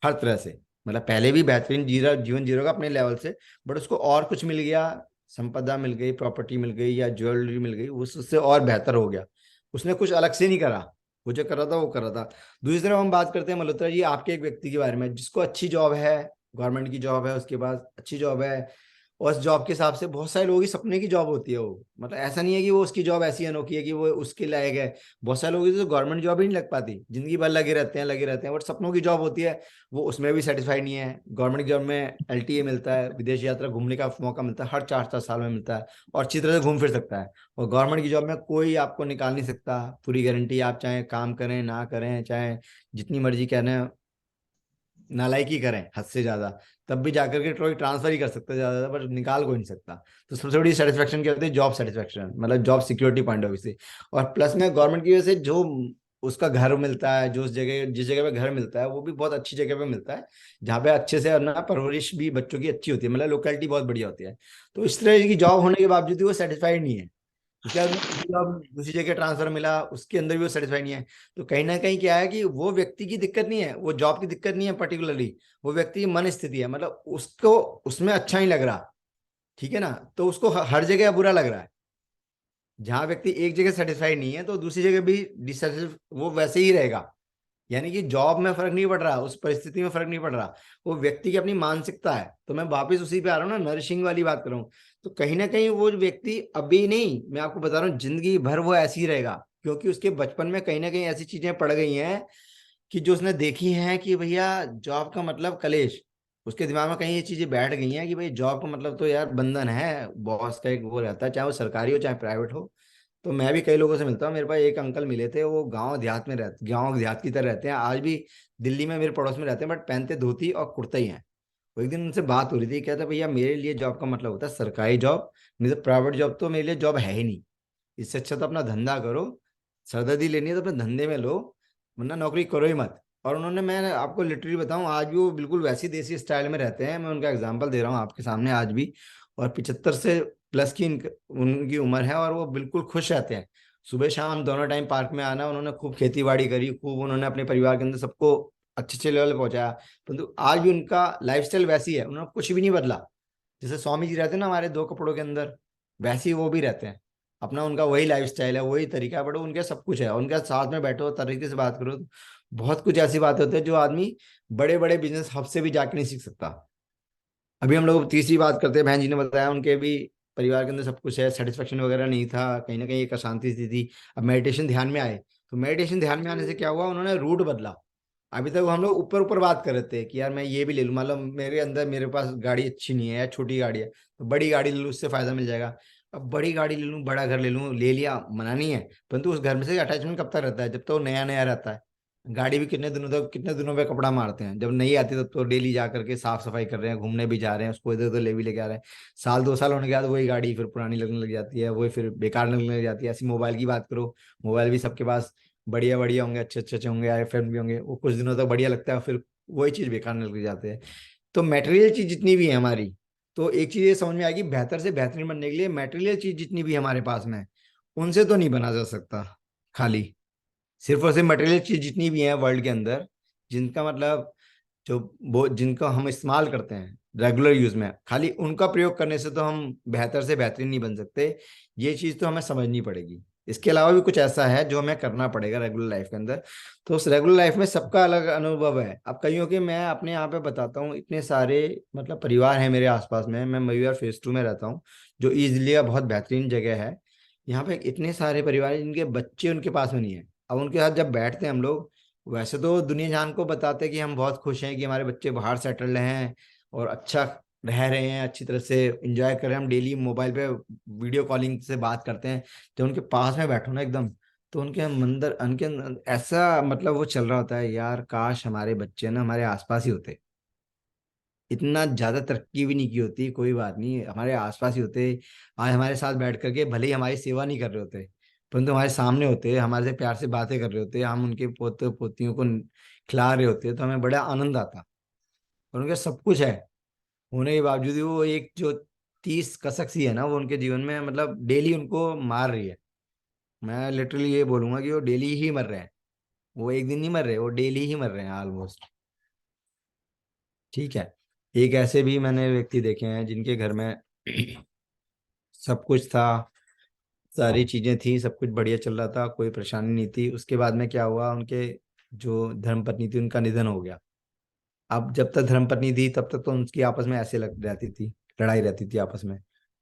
हर तरह से। मतलब पहले भी बेहतरीन जीवन जी रहा होगा अपने लेवल से, बट उसको और कुछ मिल गया, संपदा मिल गई, प्रॉपर्टी मिल गई या ज्वेलरी मिल गई, उससे और बेहतर हो गया। उसने कुछ अलग से नहीं करा, वो जो कर रहा था वो कर रहा था। दूसरी तरफ हम बात करते हैं मल्होत्रा जी आपके एक व्यक्ति के बारे में जिसको अच्छी जॉब है, गवर्नमेंट की जॉब है, उसके पास अच्छी जॉब है, और उस जॉब के हिसाब से बहुत सारे लोगों की सपने की जॉब होती है वो। मतलब ऐसा नहीं है कि वो उसकी जॉब ऐसी अनोखी है कि वो उसके लायक है। बहुत सारे लोगों की तो गवर्नमेंट जॉब ही नहीं लग पाती, जिंदगी भर लगे रहते हैं लगे रहते हैं, बट सपनों की जॉब होती है, वो उसमें भी सेटिस्फाइड नहीं है। गवर्नमेंट जॉब में एलटीए मिलता है, विदेश यात्रा घूमने का मौका मिलता है, हर 4-4 साल में मिलता है, और अच्छी तरह से घूम फिर सकता है। और गवर्नमेंट की जॉब में कोई आपको निकाल नहीं सकता, पूरी गारंटी, आप चाहे काम करें ना करें, चाहे जितनी मर्जी कहने नालायकी करें हद से ज्यादा, तब भी जाकर के कोई ट्रांसफर ही कर सकता है ज्यादा, पर निकाल कोई नहीं सकता। तो सबसे बड़ी सेटिस्फेक्शन क्या होती है? जॉब सेटिस्फेक्शन, मतलब job security point of view से। और प्लस में गवर्नमेंट की वजह से जो उसका घर मिलता है, जो उस जगह जिस जगह पे घर मिलता है वो भी बहुत अच्छी जगह पे मिलता है, जहाँ पे अच्छे से ना परवरिश भी बच्चों की अच्छी होती है, मतलब लोकेलिटी बहुत बढ़िया होती है। तो इस तरह की जॉब होने के बावजूद भी वो सेटिस्फाइड नहीं है। उसके बाद जॉब दूसरी जगह ट्रांसफर मिला, उसके अंदर भी वो सेटिस्फाई नहीं है। तो कहीं ना कहीं क्या है कि वो व्यक्ति की दिक्कत नहीं है, वो जॉब की दिक्कत नहीं है पर्टिकुलरली, वो व्यक्ति की मन स्थिति है, मतलब उसको उसमें अच्छा नहीं लग रहा, ठीक है ना। तो उसको हर जगह बुरा लग रहा है। जहां व्यक्ति एक जगह सेटिस्फाइड नहीं है तो दूसरी जगह भी डिससेटिस्फाइड वो वैसे ही रहेगा। यानी कि जॉब में फर्क नहीं पड़ रहा, उस परिस्थिति में फर्क नहीं पड़ रहा, वो व्यक्ति की अपनी मानसिकता है। तो मैं वापस उसी पे आ रहा हूँ ना, नरिशिंग वाली बात कर रहा हूँ। तो कहीं ना कहीं वो व्यक्ति अभी नहीं, मैं आपको बता रहा हूँ, जिंदगी भर वो ऐसे ही रहेगा, क्योंकि उसके बचपन में कहीं ना कहीं ऐसी चीजें पड़ गई हैं कि जो उसने देखी हैं कि भैया जॉब का मतलब कलेश। उसके दिमाग में कहीं ये चीजें बैठ गई हैं कि भाई जॉब का मतलब तो यार बंधन है, बॉस का एक वो रहता है, चाहे वो सरकारी हो चाहे प्राइवेट हो। तो मैं भी कई लोगों से मिलता हूँ, मेरे पास एक अंकल मिले थे, वो गांव देहात की तरह रहते हैं आज भी, दिल्ली में मेरे पड़ोस में रहते हैं, बट पहनते धोती और कुर्ता ही हैं। वो एक दिन उनसे बात हो रही थी, कहता भैया मेरे लिए जॉब का मतलब होता है सरकारी जॉब, नहीं तो प्राइवेट जॉब तो मेरे लिए जॉब है ही नहीं। इससे अच्छा तो अपना धंधा करो, सरदर्दी लेनी है तो अपने धंधे में लो, वरना नौकरी करो ही मत। और उन्होंने, मैं आपको लिटरली बताऊं, आज भी वो बिल्कुल वैसी देसी स्टाइल में रहते हैं, मैं उनका एग्जांपल दे रहा हूँ आपके सामने आज भी। और 75 से प्लस की उनकी उम्र है, और वो बिल्कुल खुश रहते हैं। सुबह शाम दोनों टाइम पार्क में आना, उन्होंने खूब खेती बाड़ी करी, खूब उन्होंने अपने परिवार के अंदर सबको अच्छे अच्छे लेवल पे पहुंचाया। परंतु आज भी उनका लाइफस्टाइल वैसी है, उन्होंने कुछ भी नहीं बदला। जैसे स्वामी जी रहते हैं ना हमारे दो कपड़ों के अंदर, वैसे ही वो भी रहते हैं। अपना उनका वही लाइफस्टाइल है, वही तरीका है, बट उनके सब कुछ है। उनके साथ में बैठो, तरीके से बात करो, तो बहुत कुछ ऐसी बातें होती है जो आदमी बड़े बड़े बिजनेस हब से भी जाके नहीं सीख सकता। अभी हम लोग तीसरी बात करते हैं, बहन जी ने बताया उनके भी परिवार के अंदर सब कुछ है, सेटिस्फेक्शन वगैरह नहीं था, कहीं ना कहीं एक अशांति सी थी। अब मेडिटेशन ध्यान में आए, तो मेडिटेशन ध्यान में आने से क्या हुआ, उन्होंने रूट बदला। अभी तक हम लोग ऊपर ऊपर बात कर रहे थे कि यार मैं ये भी ले लूँ, मतलब मेरे अंदर मेरे पास गाड़ी अच्छी नहीं है या छोटी गाड़ी है, तो बड़ी गाड़ी ले लूँ, उससे फायदा मिल जाएगा। अब बड़ी गाड़ी ले लूँ, बड़ा घर ले लूँ, ले लिया, मना नहीं है, परंतु उस घर में से अटैचमेंट कब तक रहता है? जब तक वो नया नया रहता है। गाड़ी भी कितने दिनों पे कपड़ा मारते हैं, जब नहीं आती तब तो डेली जा करके साफ सफाई कर रहे हैं, घूमने भी जा रहे हैं, उसको इधर उधर ले भी लेके आ रहे हैं। साल 2 साल होने के बाद वही गाड़ी फिर पुरानी लगने लग जाती है, वही फिर बेकार लगने लग जाती है। ऐसी मोबाइल की बात करो, मोबाइल भी सबके पास बढ़िया बढ़िया होंगे, अच्छे अच्छे अच्छे होंगे, आईफोन भी होंगे, वो कुछ दिनों तक बढ़िया लगता है, फिर वही चीज बेकार लगने लग जाते हैं। तो मटेरियल चीज जितनी भी है हमारी, तो एक चीज ये समझ में आएगी, बेहतर से बेहतरीन बनने के लिए मटेरियल चीज जितनी भी हमारे पास में है, उनसे तो नहीं बना जा सकता खाली। सिर्फ और सिर्फ मटेरियल चीज जितनी भी है वर्ल्ड के अंदर, जिनका मतलब जो वो जिनका हम इस्तेमाल करते हैं रेगुलर यूज में, खाली उनका प्रयोग करने से तो हम बेहतर से बेहतरीन नहीं बन सकते। ये चीज तो हमें समझनी पड़ेगी। इसके अलावा भी कुछ ऐसा है जो हमें करना पड़ेगा रेगुलर लाइफ के अंदर। तो उस रेगुलर लाइफ में सबका अलग अनुभव है। अब कईयों के, मैं अपने यहाँ पे बताता हूँ, इतने सारे मतलब परिवार है मेरे आसपास में, मैं मयूर फेज 2 में रहता हूँ, जो ईजिली बहुत बेहतरीन जगह है। यहाँ पे इतने सारे परिवार हैं जिनके बच्चे उनके पास में नहीं है। अब उनके साथ जब बैठते हैं हम लोग, वैसे तो दुनिया जहान को बताते हैं कि हम बहुत खुश हैं कि हमारे बच्चे बाहर सेटल हैं और अच्छा रह रहे हैं, अच्छी तरह से एंजॉय कर रहे हैं। हम डेली मोबाइल पे वीडियो कॉलिंग से बात करते हैं। जब उनके पास में बैठो ना एकदम, तो उनके अंदर ऐसा मतलब वो चल रहा होता है, यार काश हमारे बच्चे ना हमारे आसपास ही होते। इतना ज्यादा तरक्की भी नहीं की होती, कोई बात नहीं, हमारे आसपास ही होते। आज हमारे साथ बैठ करके भले ही हमारी सेवा नहीं कर रहे होते, परंतु हमारे सामने होते, हमारे से प्यार से बातें कर रहे होते, हम उनके पोते पोतियों को खिला रहे होते, तो हमें बड़ा आनंद आता। और उनके सब कुछ है होने के बावजूद भी वो एक जो 30 कसक सी है ना, वो उनके जीवन में मतलब डेली उनको मार रही है। मैं लिटरली ये बोलूंगा कि वो डेली ही मर रहे हैं। वो एक दिन नहीं मर रहे, वो डेली ही मर रहे हैं ऑलमोस्ट। ठीक है। एक ऐसे भी मैंने व्यक्ति देखे हैं जिनके घर में सब कुछ था, सारी चीजें थी, सब कुछ बढ़िया चल रहा था, कोई परेशानी नहीं थी। उसके बाद में क्या हुआ, उनके जो धर्मपत्नी थी उनका निधन हो गया। अब जब तक धर्मपत्नी थी तब तक तो उनकी आपस में ऐसे लग रहती थी, लड़ाई रहती थी आपस में,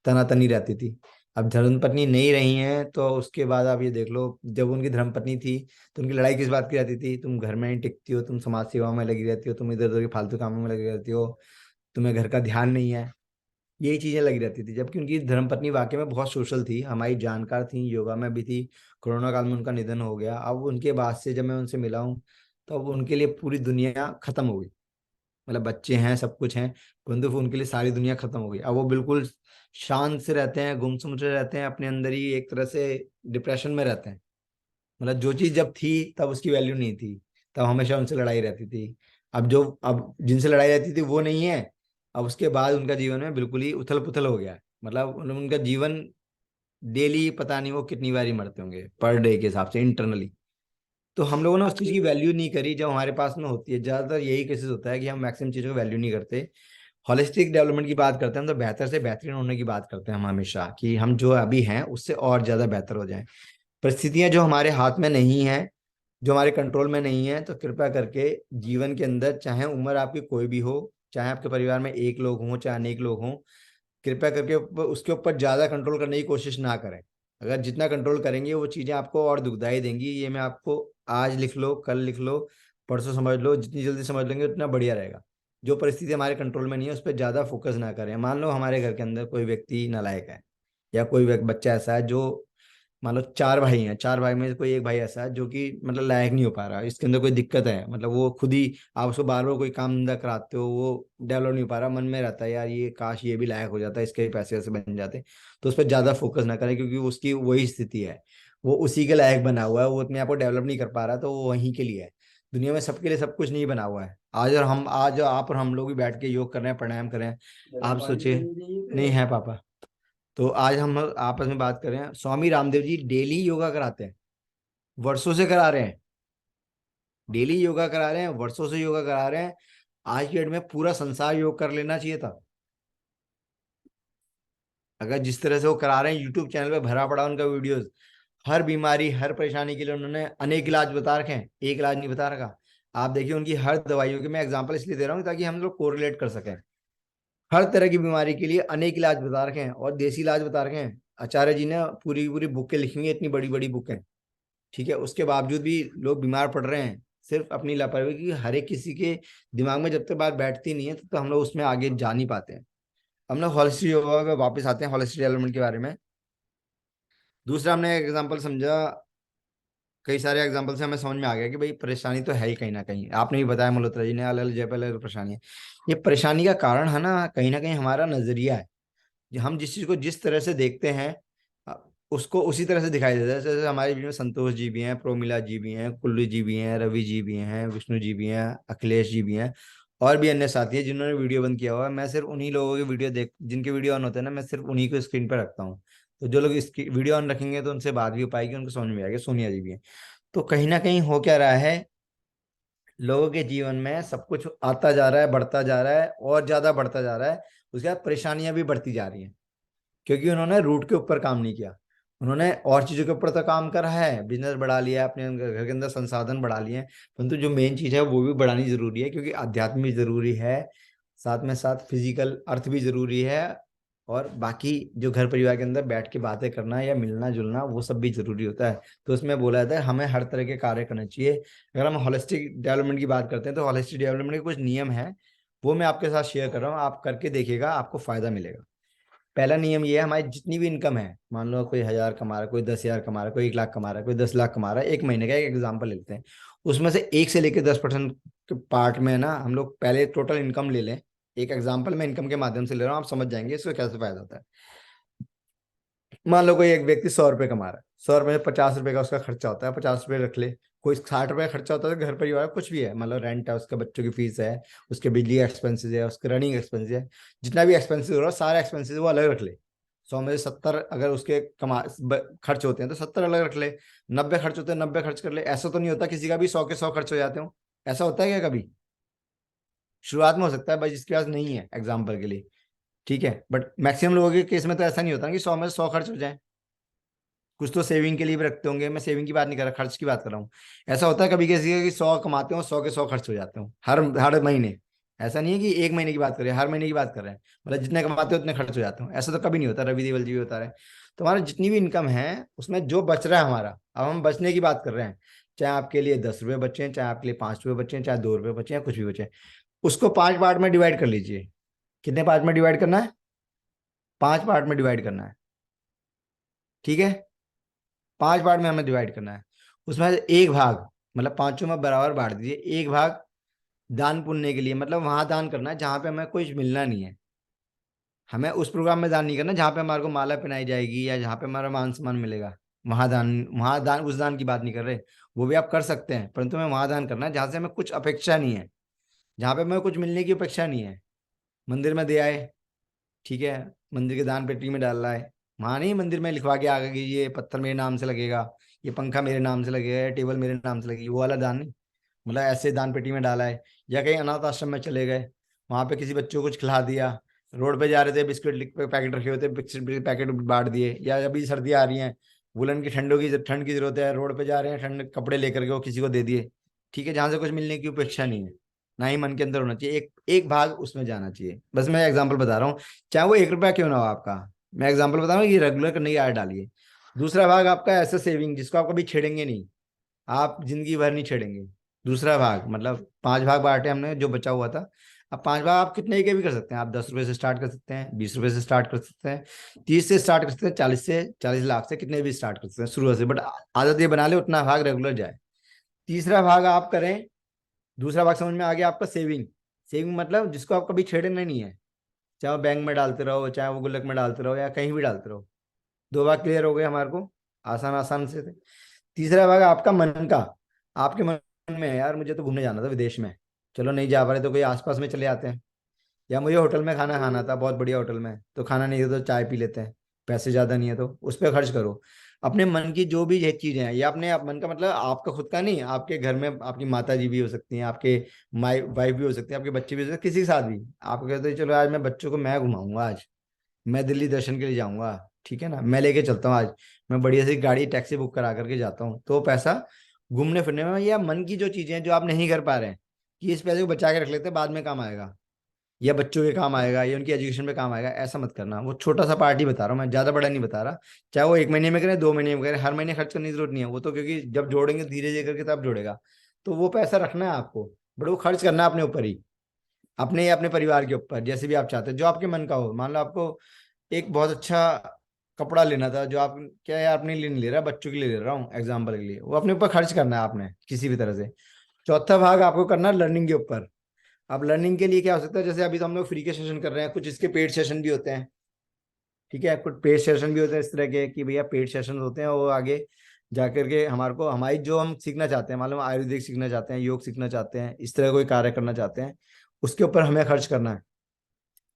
तनातनी रहती थी। अब धर्मपत्नी नहीं रही हैं तो उसके बाद आप ये देख लो, जब उनकी धर्मपत्नी थी तो उनकी लड़ाई किस बात की रहती थी, तुम घर में ही टिकती हो, तुम समाज सेवा में लगी रहती हो, तुम इधर उधर के फालतू कामों में लगी रहती हो, तुम्हें घर का ध्यान नहीं है, यही चीजें लगी रहती थी। जबकि उनकी धर्मपत्नी वाकई में बहुत सोशल थी, हमारी जानकार थी, योगा में भी थी। कोरोना काल में उनका निधन हो गया। अब उनके बाद से जब मैं उनसे मिला हूँ, तो अब उनके लिए पूरी दुनिया खत्म हो गई। मतलब बच्चे हैं, सब कुछ हैं, परंतु उनके लिए सारी दुनिया खत्म हो गई। अब वो बिल्कुल शांत से रहते हैं, गुमसुम से रहते हैं, अपने अंदर ही एक तरह से डिप्रेशन में रहते हैं। मतलब जो चीज जब थी तब उसकी वैल्यू नहीं थी, तब हमेशा उनसे लड़ाई रहती थी। अब जिनसे लड़ाई रहती थी वो नहीं है। अब उसके बाद उनका जीवन में बिल्कुल ही उथल पुथल हो गया है। मतलब उनका जीवन डेली पता नहीं वो कितनी बार ही मरते होंगे पर डे के हिसाब से इंटरनली। तो हम लोगों ने उस चीज की वैल्यू नहीं करी जो हमारे पास में होती है। ज्यादातर यही केसेस होता है कि हम मैक्सिमम चीजों को वैल्यू नहीं करते। होलिस्टिक डेवलपमेंट की बात करते हैं हम, तो बेहतर से बेहतरीन होने की बात करते हैं हम हमेशा, कि हम जो अभी हैं उससे और ज्यादा बेहतर हो जाएं। परिस्थितियां जो हमारे हाथ में नहीं है, जो हमारे कंट्रोल में नहीं है, तो कृपया करके जीवन के अंदर, चाहे उम्र आपकी कोई भी हो, चाहे आपके परिवार में एक लोग हों चाहे अनेक लोग हों, कृपया करके उसके ऊपर ज्यादा कंट्रोल करने की कोशिश ना करें। अगर जितना कंट्रोल करेंगे वो चीजें आपको और दुखदाई देंगी। ये मैं आपको आज लिख लो, कल लिख लो, परसों समझ लो, जितनी जल्दी समझ लेंगे उतना बढ़िया रहेगा। जो परिस्थिति हमारे कंट्रोल में नहीं है उस पर ज्यादा फोकस ना करें। मान लो हमारे घर के अंदर कोई व्यक्ति नालायक है, या कोई बच्चा ऐसा है जो, मान लो 4 भाई हैं, 4 भाई में से कोई एक भाई ऐसा है जो कि मतलब लायक नहीं हो पा रहा, इसके अंदर कोई दिक्कत है, मतलब वो खुद ही, आप उसको बार बार कोई काम धंधा कराते हो, वो डेवलप नहीं हो पा रहा, मन में रहता है यार ये काश ये भी लायक हो जाता, इसके भी पैसे वैसे बन जाते। तो उस पर ज्यादा फोकस ना करें, क्योंकि उसकी वही स्थिति है, वो उसी के लायक बना हुआ है, वो अपने आप को डेवलप नहीं कर पा रहा, तो वो वहीं के लिए है। दुनिया में सबके लिए सब कुछ नहीं बना हुआ है। आज आप और हम लोग भी बैठ के योग कर रहे हैं, प्राणायाम कर रहे हैं। आप सोचिए, नहीं है पापा, तो आज हम आपस में बात कर रहे हैं, स्वामी रामदेव जी डेली योगा कराते हैं, वर्षों से करा रहे हैं, डेली योगा करा रहे हैं, वर्षों से योगा करा रहे हैं। आज की डेट में पूरा संसार योग कर लेना चाहिए था। अगर जिस तरह से वो करा रहे हैं, यूट्यूब चैनल पे भरा पड़ा उनका वीडियोस, हर बीमारी हर परेशानी के लिए उन्होंने अनेक इलाज बता रखे हैं, एक इलाज नहीं बता रखा। आप देखिए उनकी हर दवाइयों के, मैं एग्जांपल इसलिए दे रहा हूँ ताकि हम लोग कोरिलेट कर सकें। हर तरह की बीमारी के लिए अनेक इलाज बता रखे हैं, और देसी इलाज बता रखे हैं। आचार्य जी ने पूरी पूरी बुकें लिखी हुई हैं, इतनी बड़ी बड़ी बुकें। ठीक है, उसके बावजूद भी लोग बीमार पड़ रहे हैं, सिर्फ अपनी लापरवाही की। हर एक किसी के दिमाग में जब तक बात बैठती नहीं है तो हम लोग उसमें आगे जा नहीं पाते हैं। हम लोग होलिस्टिक योगा पे वापस आते हैं, होलिस्टिक डेवलपमेंट के बारे में। दूसरा हमने एक एग्जांपल समझा कई सारे एग्जाम्पल से हमें समझ में आ गया कि भाई परेशानी तो है ही कहीं ना कहीं। आपने भी बताया मल्होत्रा जी ने, अलग अलग जगह अलग परेशानी है। ये परेशानी का कारण है ना कहीं हमारा नजरिया है। हम जिस चीज को जिस तरह से देखते हैं अ, उसको उसी तरह से दिखाई देता है। जैसे हमारे वीडियो में संतोष जी भी हैं, प्रोमिला जी भी हैं, कुल्लू जी भी हैं, रवि जी भी हैं, विष्णु जी भी हैं, अखिलेश जी भी हैं, और भी अन्य साथी हैं जिन्होंने वीडियो बंद किया हुआ है। मैं सिर्फ उन्हीं लोगों की वीडियो देख, जिनके वीडियो ऑन होते हैं ना, मैं सिर्फ उन्हीं को स्क्रीन पर रखता हूँ। तो जो लोग इसकी वीडियो ऑन रखेंगे तो उनसे बात भी हो पाएगी, उनको समझ में आएगी। सोनिया जी भी हैं। तो कहीं ना कहीं हो क्या रहा है, लोगों के जीवन में सब कुछ आता जा रहा है, बढ़ता जा रहा है, और ज्यादा बढ़ता जा रहा है। उसके बाद परेशानियां भी बढ़ती जा रही हैं, क्योंकि उन्होंने रूट के ऊपर काम नहीं किया। उन्होंने और चीजों के ऊपर तो काम करा है, बिजनेस बढ़ा लिया, अपने घर के अंदर संसाधन बढ़ा लिए हैं, परंतु जो मेन चीज है वो भी बढ़ानी जरूरी है, क्योंकि अध्यात्म भी जरूरी है, साथ में साथ फिजिकल अर्थ भी जरूरी है, और बाकी जो घर परिवार के अंदर बैठ के बातें करना या मिलना जुलना वो सब भी जरूरी होता है। तो उसमें बोला जाता है हमें हर तरह के कार्य करने चाहिए। अगर हम होलिस्टिक डेवलपमेंट की बात करते हैं तो होलिस्टिक डेवलपमेंट के कुछ नियम है, वो मैं आपके साथ शेयर कर रहा हूँ, आप करके देखिएगा, आपको फायदा मिलेगा। पहला नियम ये है, हमारी जितनी भी इनकम है, मान लो कोई 1,000 कमा रहा है, कोई 10,000 कमा रहा है, कोई 1 लाख कमा रहा है, कोई 10 लाख कमा रहा है, एक महीने का एक एग्जाम्पल लेते हैं। उसमें से 1 से लेकर 10% के पार्ट में ना हम लोग पहले टोटल इनकम ले लें। एक एग्जाम्पल मैं इनकम के माध्यम से ले रहा हूँ, आप समझ जाएंगे इसको कैसे फायदा होता है। मान लो कोई एक व्यक्ति 100 रुपये कमा रहा है, 100 रुपये में 50 रुपये का उसका खर्चा होता है, 50 रुपये रख ले। कोई 60 रुपये खर्चा होता है घर परिवार का, कुछ भी है, मतलब रेंट है, उसके बच्चों की फीस है, उसके बिजली एक्सपेंसेस है, उसके रनिंग एक्सपेंसेस है, जितना भी एक्सपेंसेस हो रहा है सारे एक्सपेंसेस वो अलग रख ले। 100 में से 70 अगर उसके खर्च होते हैं तो 70 अलग रख ले। 90 खर्च होते हैं, 90 खर्च कर ले। ऐसा तो नहीं होता किसी का भी 100 के 100 खर्च हो जाते हो, ऐसा होता है क्या कभी? शुरुआत में हो सकता है भाई, जिसके पास नहीं है, एग्जाम्पल के लिए, ठीक है, बट मैक्सिमम लोगों के केस में तो ऐसा नहीं होता कि 100 में से 100 खर्च हो जाए। कुछ तो सेविंग के लिए भी रखते होंगे, मैं सेविंग की बात नहीं कर रहा, खर्च की बात कर रहा हूँ। ऐसा होता है कभी किसी का कि 100 कमाते हो, 100 के 100 खर्च हो जाते हो हर हर महीने। ऐसा नहीं है कि एक महीने की बात कर रहे हैं, हर महीने की बात कर रहे हैं, मतलब जितने कमाते हो उतने खर्च हो जाते हो, ऐसा तो कभी नहीं होता। रवि देवल जी भी बता रहे हैं। तो हमारा जितनी भी इनकम है उसमें जो बच रहा है हमारा, अब हम बचने की बात कर रहे हैं, चाहे आपके लिए 10 रुपये बचे, चाहे आपके लिए 5 रुपये बचे, चाहे 2 रुपये बचे, या कुछ भी बचे, उसको 5 पार्ट में डिवाइड कर लीजिए। कितने पार्ट में डिवाइड करना है? 5 पार्ट में डिवाइड करना है, ठीक है। 5 पार्ट में हमें डिवाइड करना है। उसमें से एक भाग, मतलब पांचों में बराबर बांट दीजिए। एक भाग दान पुण्य के लिए, मतलब वहां दान करना है जहां पे हमें कुछ मिलना नहीं है। हमें उस प्रोग्राम में दान नहीं करना जहां पे हमारे को माला पहनाई जाएगी या जहां पे हमारा मान सम्मान मिलेगा। वहां दान उस दान की बात नहीं कर रहे, वो भी आप कर सकते हैं, परंतु हमें वहां दान करना है जहां से हमें कुछ अपेक्षा नहीं है, जहां पे हमें कुछ मिलने की अपेक्षा नहीं है। मंदिर में दे आए, ठीक है, मंदिर के दान पेटी में डाल रहा है, वहां नहीं मंदिर में लिखवा के आगे कि ये पत्थर मेरे नाम से लगेगा, ये पंखा मेरे नाम से लगेगा, ये टेबल मेरे नाम से लगेगी, वो वाला दान नहीं। मतलब ऐसे दान पेटी में डाला है, या कहीं अनाथ आश्रम में चले गए, वहां पे किसी बच्चों को कुछ खिला दिया, रोड पे जा रहे थे बिस्किट पैकेट रखे होते, बिस्किट पैकेट बांट दिए, या अभी सर्दी आ रही है, वुलन की ठंड की जरूरत है, रोड पे जा रहे हैं, ठंड कपड़े लेकर के वो किसी को दे दिए, ठीक है, जहां से कुछ मिलने की अपेक्षा नहीं है, ना ही मन के अंदर होना चाहिए। एक एक भाग उसमें जाना चाहिए। बस मैं एग्जाम्पल बता रहा हूँ, चाहे वो 1 रुपया क्यों ना हो आपका, मैं एग्जाम्पल बता रहा हूँ, ये रेगुलर करने की आदत डालिए। दूसरा भाग आपका ऐसा सेविंग जिसको आप कभी छेड़ेंगे नहीं, आप जिंदगी भर नहीं छेड़ेंगे। दूसरा भाग, मतलब 5 भाग बांटे हमने जो बचा हुआ था। अब 5 भाग आप कितने के भी कर सकते हैं, आप 10 रुपए से स्टार्ट कर सकते हैं, 20 रुपए से स्टार्ट कर सकते हैं, 30 से स्टार्ट कर सकते हैं, 40 लाख से कितने भी स्टार्ट कर सकते हैं शुरू से, बट आदत ये बना ले उतना भाग रेगुलर जाए। तीसरा भाग आप करें, दूसरा भाग समझ में आ गया आपका, सेविंग। सेविंग मतलब जिसको आप कभी छेड़ना नहीं है, चाहे वो बैंक में डालते रहो, चाहे वो गुल्लक में डालते रहो, या कहीं भी डालते रहो। 2 भाग क्लियर हो गए हमारे को, आसान आसान से थे। तीसरा भाग आपका मन का, आपके मन में है यार मुझे तो घूमने जाना था विदेश में, चलो नहीं जा पा रहे तो कोई आसपास में चले आते हैं, या मुझे होटल में खाना खाना था बहुत बढ़िया होटल में, तो खाना नहीं है तो चाय पी लेते हैं, पैसे ज्यादा नहीं है तो उस पर खर्च करो। अपने मन की जो भी ये चीजें हैं, या अपने मन का मतलब आपका खुद का नहीं, आपके घर में आपकी माता जी भी हो सकती हैं, आपके माई वाइफ भी हो सकती है, आपके बच्चे भी हो सकते हैं, किसी के साथ भी आप कहते हैं चलो आज मैं बच्चों को मैं घुमाऊंगा, आज मैं दिल्ली दर्शन के लिए जाऊंगा, ठीक है ना, मैं लेके चलता हूँ आज, मैं बढ़िया सी गाड़ी टैक्सी बुक करा करके जाता हूँ, तो पैसा घूमने फिरने में, या मन की जो चीजें हैं जो आप नहीं कर पा रहे हैं, कि इस पैसे को बचा के रख लेते हैं बाद में काम आएगा, या बच्चों के काम आएगा, या उनकी एजुकेशन में काम आएगा, ऐसा मत करना। वो छोटा सा पार्टी बता रहा हूँ मैं, ज्यादा बड़ा नहीं बता रहा। चाहे वो 1 महीने में करें, 2 महीने में करें, हर महीने खर्च करने की जरूरत नहीं है, वो तो क्योंकि जब जोड़ेंगे धीरे धीरे करके तब जोड़ेगा, तो वो पैसा रखना है आपको, बट वो खर्च करना है अपने ऊपर ही, अपने या अपने परिवार के ऊपर, जैसे भी आप चाहते हैं, जो आपके मन का हो। मान लो आपको एक बहुत अच्छा कपड़ा लेना था, जो आप क्या है अपने लिए नहीं ले रहा, बच्चों के लिए ले रहा हूँ एग्जाम्पल के लिए, वो अपने ऊपर खर्च करना है आपने किसी भी तरह से। चौथा भाग आपको करना है लर्निंग के ऊपर। अब लर्निंग के लिए क्या हो सकता है, जैसे अभी तो हम लोग फ्री के सेशन कर रहे हैं, कुछ इसके पेड सेशन भी होते हैं, ठीक है, कुछ पेड सेशन भी होते हैं इस तरह के कि भैया पेड सेशन होते हैं, वो आगे जाकर के हमारे को हमारी जो हम सीखना चाहते हैं, मालूम आयुर्वेदिक सीखना चाहते हैं, योग सीखना चाहते हैं, इस तरह कोई कार्य करना चाहते हैं, उसके ऊपर हमें खर्च करना है,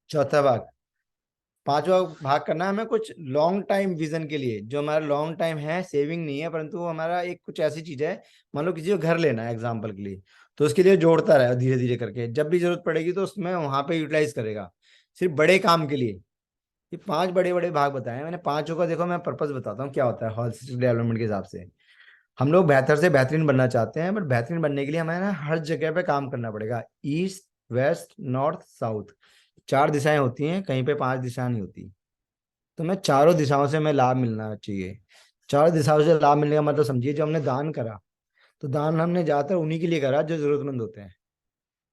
चौथा भाग। पांचवा भाग करना है हमें कुछ लॉन्ग टाइम विजन के लिए, जो हमारा लॉन्ग टाइम है, सेविंग नहीं है, परंतु वो हमारा एक कुछ ऐसी चीज है, मान लो किसी को घर लेना है एग्जाम्पल के लिए, तो उसके लिए जोड़ता रहे धीरे धीरे करके, जब भी जरूरत पड़ेगी तो उसमें वहां पे यूटिलाइज करेगा, सिर्फ बड़े काम के लिए। ये 5 बड़े बड़े भाग बताए हैं मैंने, पांचों का देखो मैं पर्पस बताता हूँ क्या होता है होलिस्टिक डेवलपमेंट के हिसाब से। हम लोग बेहतर से बेहतरीन बनना चाहते हैं, बट बेहतरीन बनने के लिए हमें ना हर जगह पे काम करना पड़ेगा, ईस्ट वेस्ट नॉर्थ साउथ, 4 दिशाएं होती हैं, कहीं पे 5 दिशाएं नहीं होती। तो मैं चारों दिशाओं से हमें लाभ मिलना चाहिए। चारों दिशाओं से लाभ मिलने का मतलब समझिए, जो हमने दान करा, तो दान हमने ज्यादातर उन्हीं के लिए करा जो जरूरतमंद होते हैं।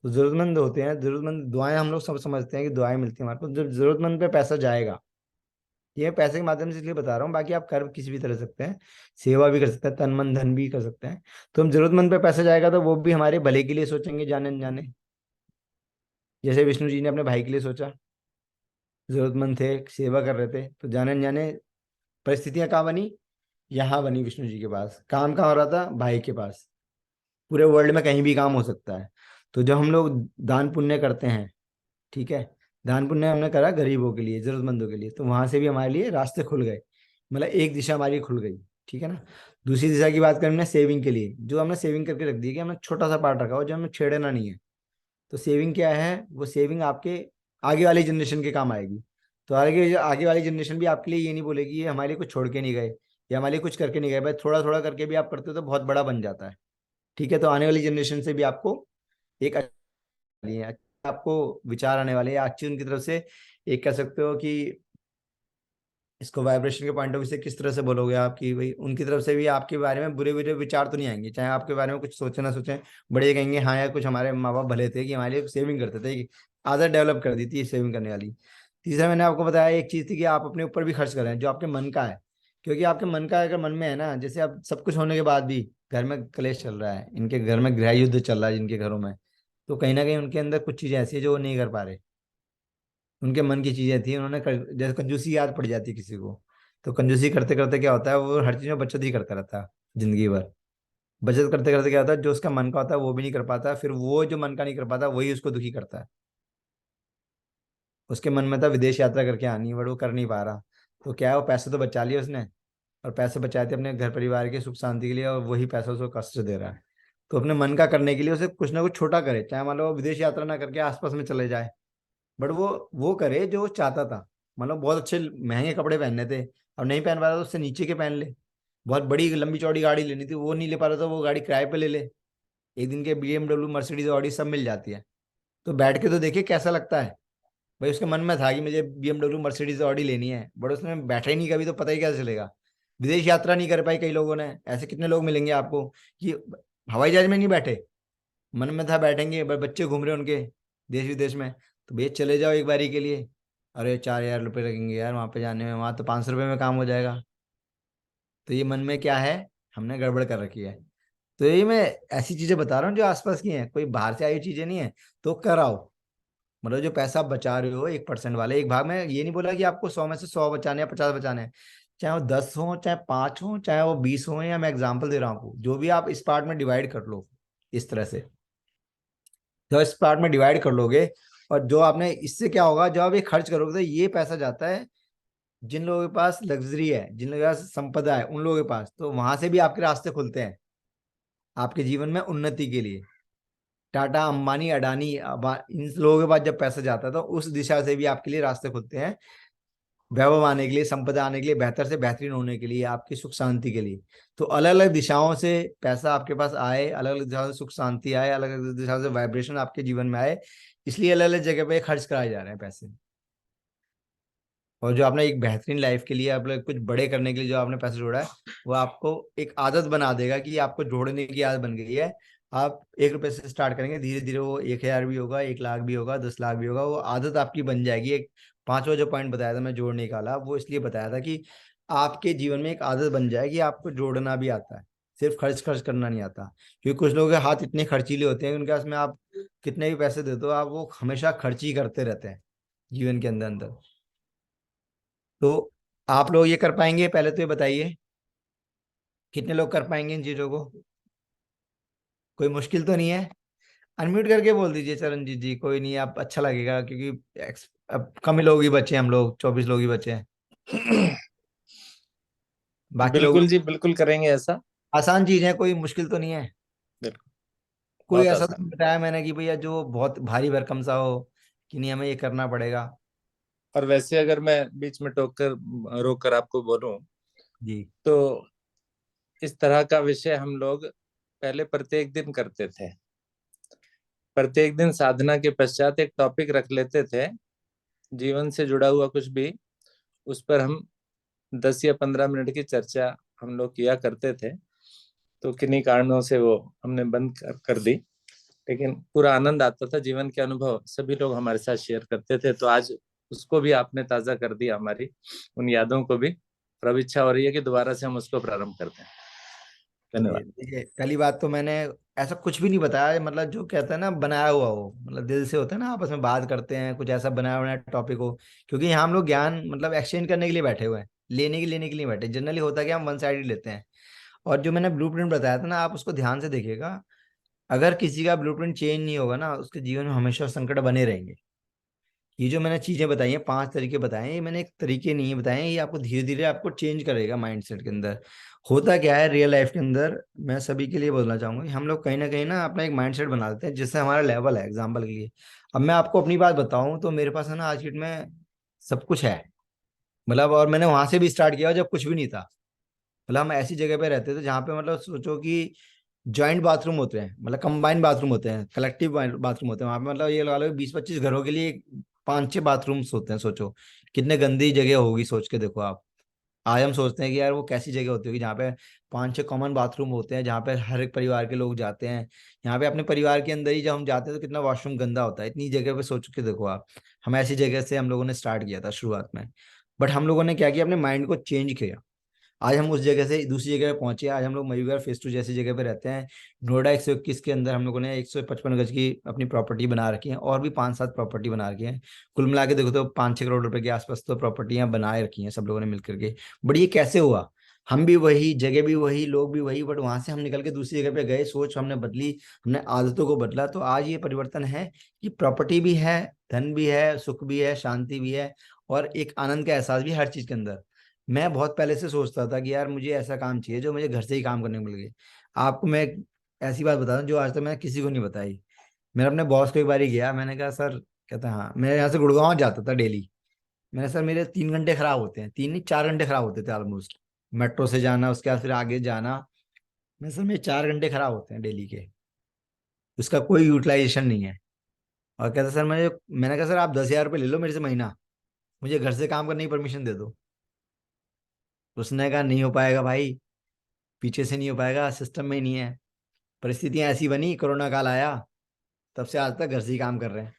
तो जरूरतमंद होते हैं, जरूरतमंद दुआएं हम लोग सब समझते हैं कि दुआएं मिलती हैं हमारे को, जब जरूरतमंद पे पैसा जाएगा, ये पैसे के माध्यम से इसलिए बता रहा हूँ, बाकी आप कर किसी भी तरह सकते हैं, सेवा भी कर सकते हैं, तन मन धन भी कर सकते हैं। तो हम जरूरतमंद पे पैसा जाएगा तो वो भी हमारे भले के लिए सोचेंगे जाने अनजाने, जैसे विष्णु जी ने अपने भाई के लिए सोचा, जरूरतमंद थे, सेवा कर रहे थे, तो जाने अनजाने परिस्थितियां कहाँ बनी, यहाँ बनी विष्णु जी के पास, काम कहाँ हो रहा था, भाई के पास। पूरे वर्ल्ड में कहीं भी काम हो सकता है। तो जब हम लोग दान पुण्य करते हैं, ठीक है, दान पुण्य हमने करा गरीबों के लिए, जरूरतमंदों के लिए, तो वहां से भी हमारे लिए रास्ते खुल गए, मतलब एक दिशा हमारी खुल गई, ठीक है ना। दूसरी दिशा की बात करें हमने सेविंग के लिए, जो हमने सेविंग करके रख दी, कि हमने छोटा सा पार्ट रखा हो जो हमें छेड़ना नहीं है। तो सेविंग क्या है, वो सेविंग आपके आगे वाली जनरेशन के काम आएगी। तो आगे आगे वाली जनरेशन भी आपके लिए ये नहीं बोलेगी ये हमारे लिए कुछ छोड़ के नहीं गए या हमारे लिए कुछ करके नहीं गए, भाई थोड़ा थोड़ा करके भी आप करते हो तो बहुत बड़ा बन जाता है, ठीक है। तो आने वाली जनरेशन से भी आपको एक आपको विचार आने वाले हैं, अच्छी उनकी तरफ से, एक कह सकते हो कि इसको वाइब्रेशन के पॉइंट ऑफ व्यू से किस तरह से बोलोगे आप, कि भाई उनकी तरफ से भी आपके बारे में बुरे बुरे विचार तो नहीं आएंगे, चाहे आपके बारे में कुछ सोचे ना सोचें, बड़े कहेंगे हाँ यार कुछ हमारे माँ बाप भले थे कि हमारे लिए सेविंग करते थे, कि आदत डेवलप कर दी थी सेविंग करने वाली। तीसरा मैंने आपको बताया एक चीज थी कि आप अपने ऊपर भी खर्च करें जो आपके मन का है, क्योंकि आपके मन का अगर मन में है ना, जैसे अब सब कुछ होने के बाद भी घर में कलेश चल रहा है, इनके घर में गृह युद्ध चल रहा है जिनके घरों में, तो कहीं ना कहीं उनके अंदर कुछ चीजें ऐसी है जो वो नहीं कर पा रहे, उनके मन की चीजें थी उन्होंने जैसे कंजूसी याद पड़ जाती है किसी को, तो कंजूसी करते करते क्या होता है, वो हर चीज में बचत ही करता रहता है जिंदगी भर। बचत करते करते क्या होता है, जो उसका मन का होता है वो भी नहीं कर पाता, फिर वो जो मन का नहीं कर पाता वही उसको दुखी करता है। उसके मन में था विदेश यात्रा करके आनी, बट वो कर नहीं पा रहा, तो क्या है, वो पैसे तो बचा लिए उसने, और पैसे बचाए थे अपने घर परिवार के सुख शांति के लिए, और वही पैसा उसको कष्ट दे रहा है। तो अपने मन का करने के लिए उसे कुछ ना कुछ छोटा करे, चाहे मान लो वो विदेश यात्रा ना करके आसपास में चले जाए, बट वो करे जो वो चाहता था। मतलब बहुत अच्छे महंगे कपड़े पहनने थे, अब नहीं पहन पा रहा तो उससे नीचे के पहन ले। बहुत बड़ी लंबी चौड़ी गाड़ी लेनी थी, वो नहीं ले पा रहा था, वो गाड़ी किराए पे ले ले। एक दिन के BMW मर्सिडीज ऑडी सब मिल जाती है, तो बैठ के तो देखिए कैसा लगता है। भाई उसके मन में था कि मुझे BMW मर्सिडीज ऑडी लेनी है, बट उसने बैठा ही नहीं कभी, तो पता ही कैसे चलेगा। विदेश यात्रा नहीं कर पाई कई लोगों ने, ऐसे कितने लोग मिलेंगे आपको कि हवाई जहाज में नहीं बैठे, मन में था बैठेंगे, बट बच्चे घूम रहे उनके देश विदेश में, तो भैया चले जाओ एक बारी के लिए, अरे 4,000 रुपये लगेंगे यार वहां पे जाने में, वहां तो 500 रुपये में काम हो जाएगा। तो ये मन में क्या है, हमने गड़बड़ कर रखी है। तो ये मैं ऐसी चीजें बता रहा हूँ जो आसपास की हैं, कोई बाहर से आई हुई चीजें नहीं है, तो कराओ। मतलब जो पैसा आप बचा रहे हो 1% वाले एक भाग में, ये नहीं बोला कि आपको 100 में से 100 बचाने या 50 बचाने हैं, चाहे वो 10 हो, चाहे 5 हो, चाहे वो 20 हो, या मैं एग्जाम्पल दे रहा हूँ आपको, जो भी आप इस पार्ट में डिवाइड कर लो इस तरह से, तो इस पार्ट में डिवाइड कर लोगे, और जो आपने इससे क्या होगा, जब आप ये खर्च करोगे तो ये पैसा जाता है जिन लोगों के पास लग्जरी है, जिन लोगों के पास संपदा है, उन लोगों के पास, तो वहां से भी आपके रास्ते खुलते हैं आपके जीवन में उन्नति के लिए। टाटा अंबानी अडानी इन लोगों के पास जब पैसा जाता है तो उस दिशा से भी आपके लिए रास्ते खुलते हैं, वैभव आने के लिए, संपदा आने के लिए, बेहतर से बेहतरीन होने के लिए, आपकी सुख शांति के लिए। तो अलग अलग दिशाओं से पैसा आपके पास आए, अलग अलग दिशाओं से सुख शांति आए, अलग अलग दिशाओं से वाइब्रेशन आपके जीवन में आए, इसलिए अलग अलग जगह पे खर्च कराए जा रहे हैं पैसे। और जो आपने एक बेहतरीन लाइफ के लिए, आप लोग कुछ बड़े करने के लिए जो आपने पैसे जोड़ा है, वो आपको एक आदत बना देगा, कि आपको जोड़ने की आदत बन गई है। आप 1 रुपए से स्टार्ट करेंगे, धीरे धीरे वो 1,000 भी होगा, 1 लाख भी होगा, 10 लाख भी होगा, वो आदत आपकी बन जाएगी, एक 5वां जो पॉइंट बताया था मैं जोड़ निकाला, वो इसलिए बताया था कि आपके जीवन में एक आदत बन जाए कि आपको जोड़ना भी आता है, सिर्फ खर्च खर्च करना नहीं आता। क्योंकि कुछ लोगों के हाथ इतने खर्चीले होते हैं कि उनके पास में आप कितने भी पैसे दे दो, आप वो हमेशा खर्च ही करते रहते हैं जीवन के अंदर अंदर। तो आप लोग ये कर पाएंगे? पहले तो ये बताइए, कितने लोग कर पाएंगे इन चीजों को? कोई मुश्किल तो नहीं है? अनम्यूट करके बोल दीजिए चरणजीत जी, कोई नहीं, आप अच्छा लगेगा, क्योंकि अब कम ही लोग ही बचे हैं, हम लोग 24 लोग ही बचे हैं। बाकी लोग बिल्कुल जी, बिल्कुल करेंगे ऐसा। आसान चीज है, कोई मुश्किल तो नहीं है। बिल्कुल, कोई बहुत ऐसा तो आसान। नहीं बताया मैंने कि भैया जो बहुत भारी भरकम सा हो कि नहीं हमें ये करना पड़ेगा। और वैसे अगर मैं बीच में रोक कर आपको बोलूं, जी तो इस तरह का विषय हम लोग पहले प्रत्येक दिन करते थे। प्रत्येक दिन साधना के पश्चात एक टॉपिक रख लेते थे, जीवन से जुड़ा हुआ कुछ भी, उस पर हम 10 या 15 मिनट की चर्चा हम लोग किया करते थे। तो किन्हीं कारणों से वो हमने बंद कर दी, लेकिन पूरा आनंद आता था। जीवन के अनुभव सभी लोग हमारे साथ शेयर करते थे। तो आज उसको भी आपने ताजा कर दिया, हमारी उन यादों को भी। और अब इच्छा हो रही है कि दोबारा से हम उसको प्रारंभ करते हैं। जी, धन्यवाद। देखिए पहली बात तो मैंने ऐसा कुछ भी नहीं बताया, मतलब जो कहते हैं ना बनाया हुआ हो, मतलब दिल से होता है ना, आपस में बात करते हैं कुछ ऐसा बनाया हुआ टॉपिक हो। क्योंकि यहाँ हम लोग ज्ञान मतलब एक्सचेंज करने के लिए बैठे हुए हैं, लेने के लिए बैठे। जनरली होता है कि हम वन साइड लेते हैं। और जो मैंने ब्लूप्रिंट बताया था ना, आप उसको ध्यान से देखिएगा। अगर किसी का ब्लूप्रिंट चेंज नहीं होगा ना, उसके जीवन में हमेशा संकट बने रहेंगे। ये जो मैंने चीजें बताई हैं, 5 तरीके बताए हैं, ये मैंने एक तरीके नहीं बताए हैं, ये आपको धीरे धीरे आपको चेंज करेगा माइंडसेट के अंदर। होता क्या है रियल लाइफ के अंदर, मैं सभी के लिए बोलना चाहूंगा कि हम लोग कहीं ना अपना एक माइंडसेट बना देते हैं जिससे हमारा लेवल है। एग्जाम्पल के लिए अब मैं आपको अपनी बात बताऊं तो मेरे पास है ना आज की डेट में सब कुछ है। मतलब और मैंने वहां से भी स्टार्ट किया जब कुछ भी नहीं था। मतलब हम ऐसी जगह पे रहते थे जहाँ पे मतलब सोचो कि जॉइंट बाथरूम होते हैं, मतलब कंबाइंड बाथरूम होते हैं, कलेक्टिव बाथरूम होते हैं वहां पे। मतलब ये लगा लो 20-25 घरों के लिए 5-6 बाथरूम्स होते हैं। सोचो कितने गंदी जगह होगी, सोच के देखो आप। आज हम सोचते हैं कि यार वो कैसी जगह होती होगी जहाँ पे 5-6 कॉमन बाथरूम होते हैं, जहाँ पे हर एक परिवार के लोग जाते हैं। यहाँ पे अपने परिवार के अंदर ही जब हम जाते हैं तो कितना वॉशरूम गंदा होता है। इतनी जगह पे सोच के देखो आप। हम ऐसी जगह से हम लोगों ने स्टार्ट किया था शुरुआत में। बट हम लोगों ने क्या किया, अपने माइंड को चेंज किया। आज हम उस जगह से दूसरी जगह पे पहुंचे। आज हम लोग मयूर फेस टू जैसी जगह पे रहते हैं। नोएडा 121 के अंदर हम लोगों ने 155 गज की अपनी प्रॉपर्टी बना रखी है, और भी 5-7 प्रॉपर्टी बना रखी है। कुल मिला के देखो तो 5-6 करोड़ रुपए के आसपास तो प्रॉपर्टियां बनाए रखी हैं सब लोगों ने मिलकर के। बट ये कैसे हुआ? हम भी वही जगह भी वही लोग भी वही, बट वहां से हम निकल के दूसरी जगह पे गए, सोच हमने बदली, हमने आदतों को बदला, तो आज ये परिवर्तन है कि प्रॉपर्टी भी है, धन भी है, सुख भी है, शांति भी है, और एक आनंद का एहसास भी हर चीज के अंदर। मैं बहुत पहले से सोचता था कि यार मुझे ऐसा काम चाहिए जो मुझे घर से ही काम करने को मिल गए। आपको मैं एक ऐसी बात बता दूं जो आज तक मैंने किसी को नहीं बताई। मैंने अपने बॉस को एक बार ही गया, मैंने कहा सर, कहता हाँ, मैं यहाँ से गुड़गांव जाता था डेली। मैंने सर मेरे 3 घंटे खराब होते हैं, 3 नहीं 4 घंटे खराब होते थे ऑलमोस्ट। मेट्रो से जाना, उसके बाद फिर आगे जाना। मैं सर मेरे 4 घंटे खराब होते हैं डेली के, उसका कोई यूटिलाइजेशन नहीं है। और कहता सर मैंने कहा सर आप 10,000 रुपये ले लो मेरे से महीना, मुझे घर से काम करने की परमिशन दे दो। उसने कहा नहीं हो पाएगा भाई, पीछे से नहीं हो पाएगा, सिस्टम में ही नहीं है। परिस्थितियां ऐसी बनी, कोरोना काल आया, तब से आज तक घर से ही काम कर रहे हैं।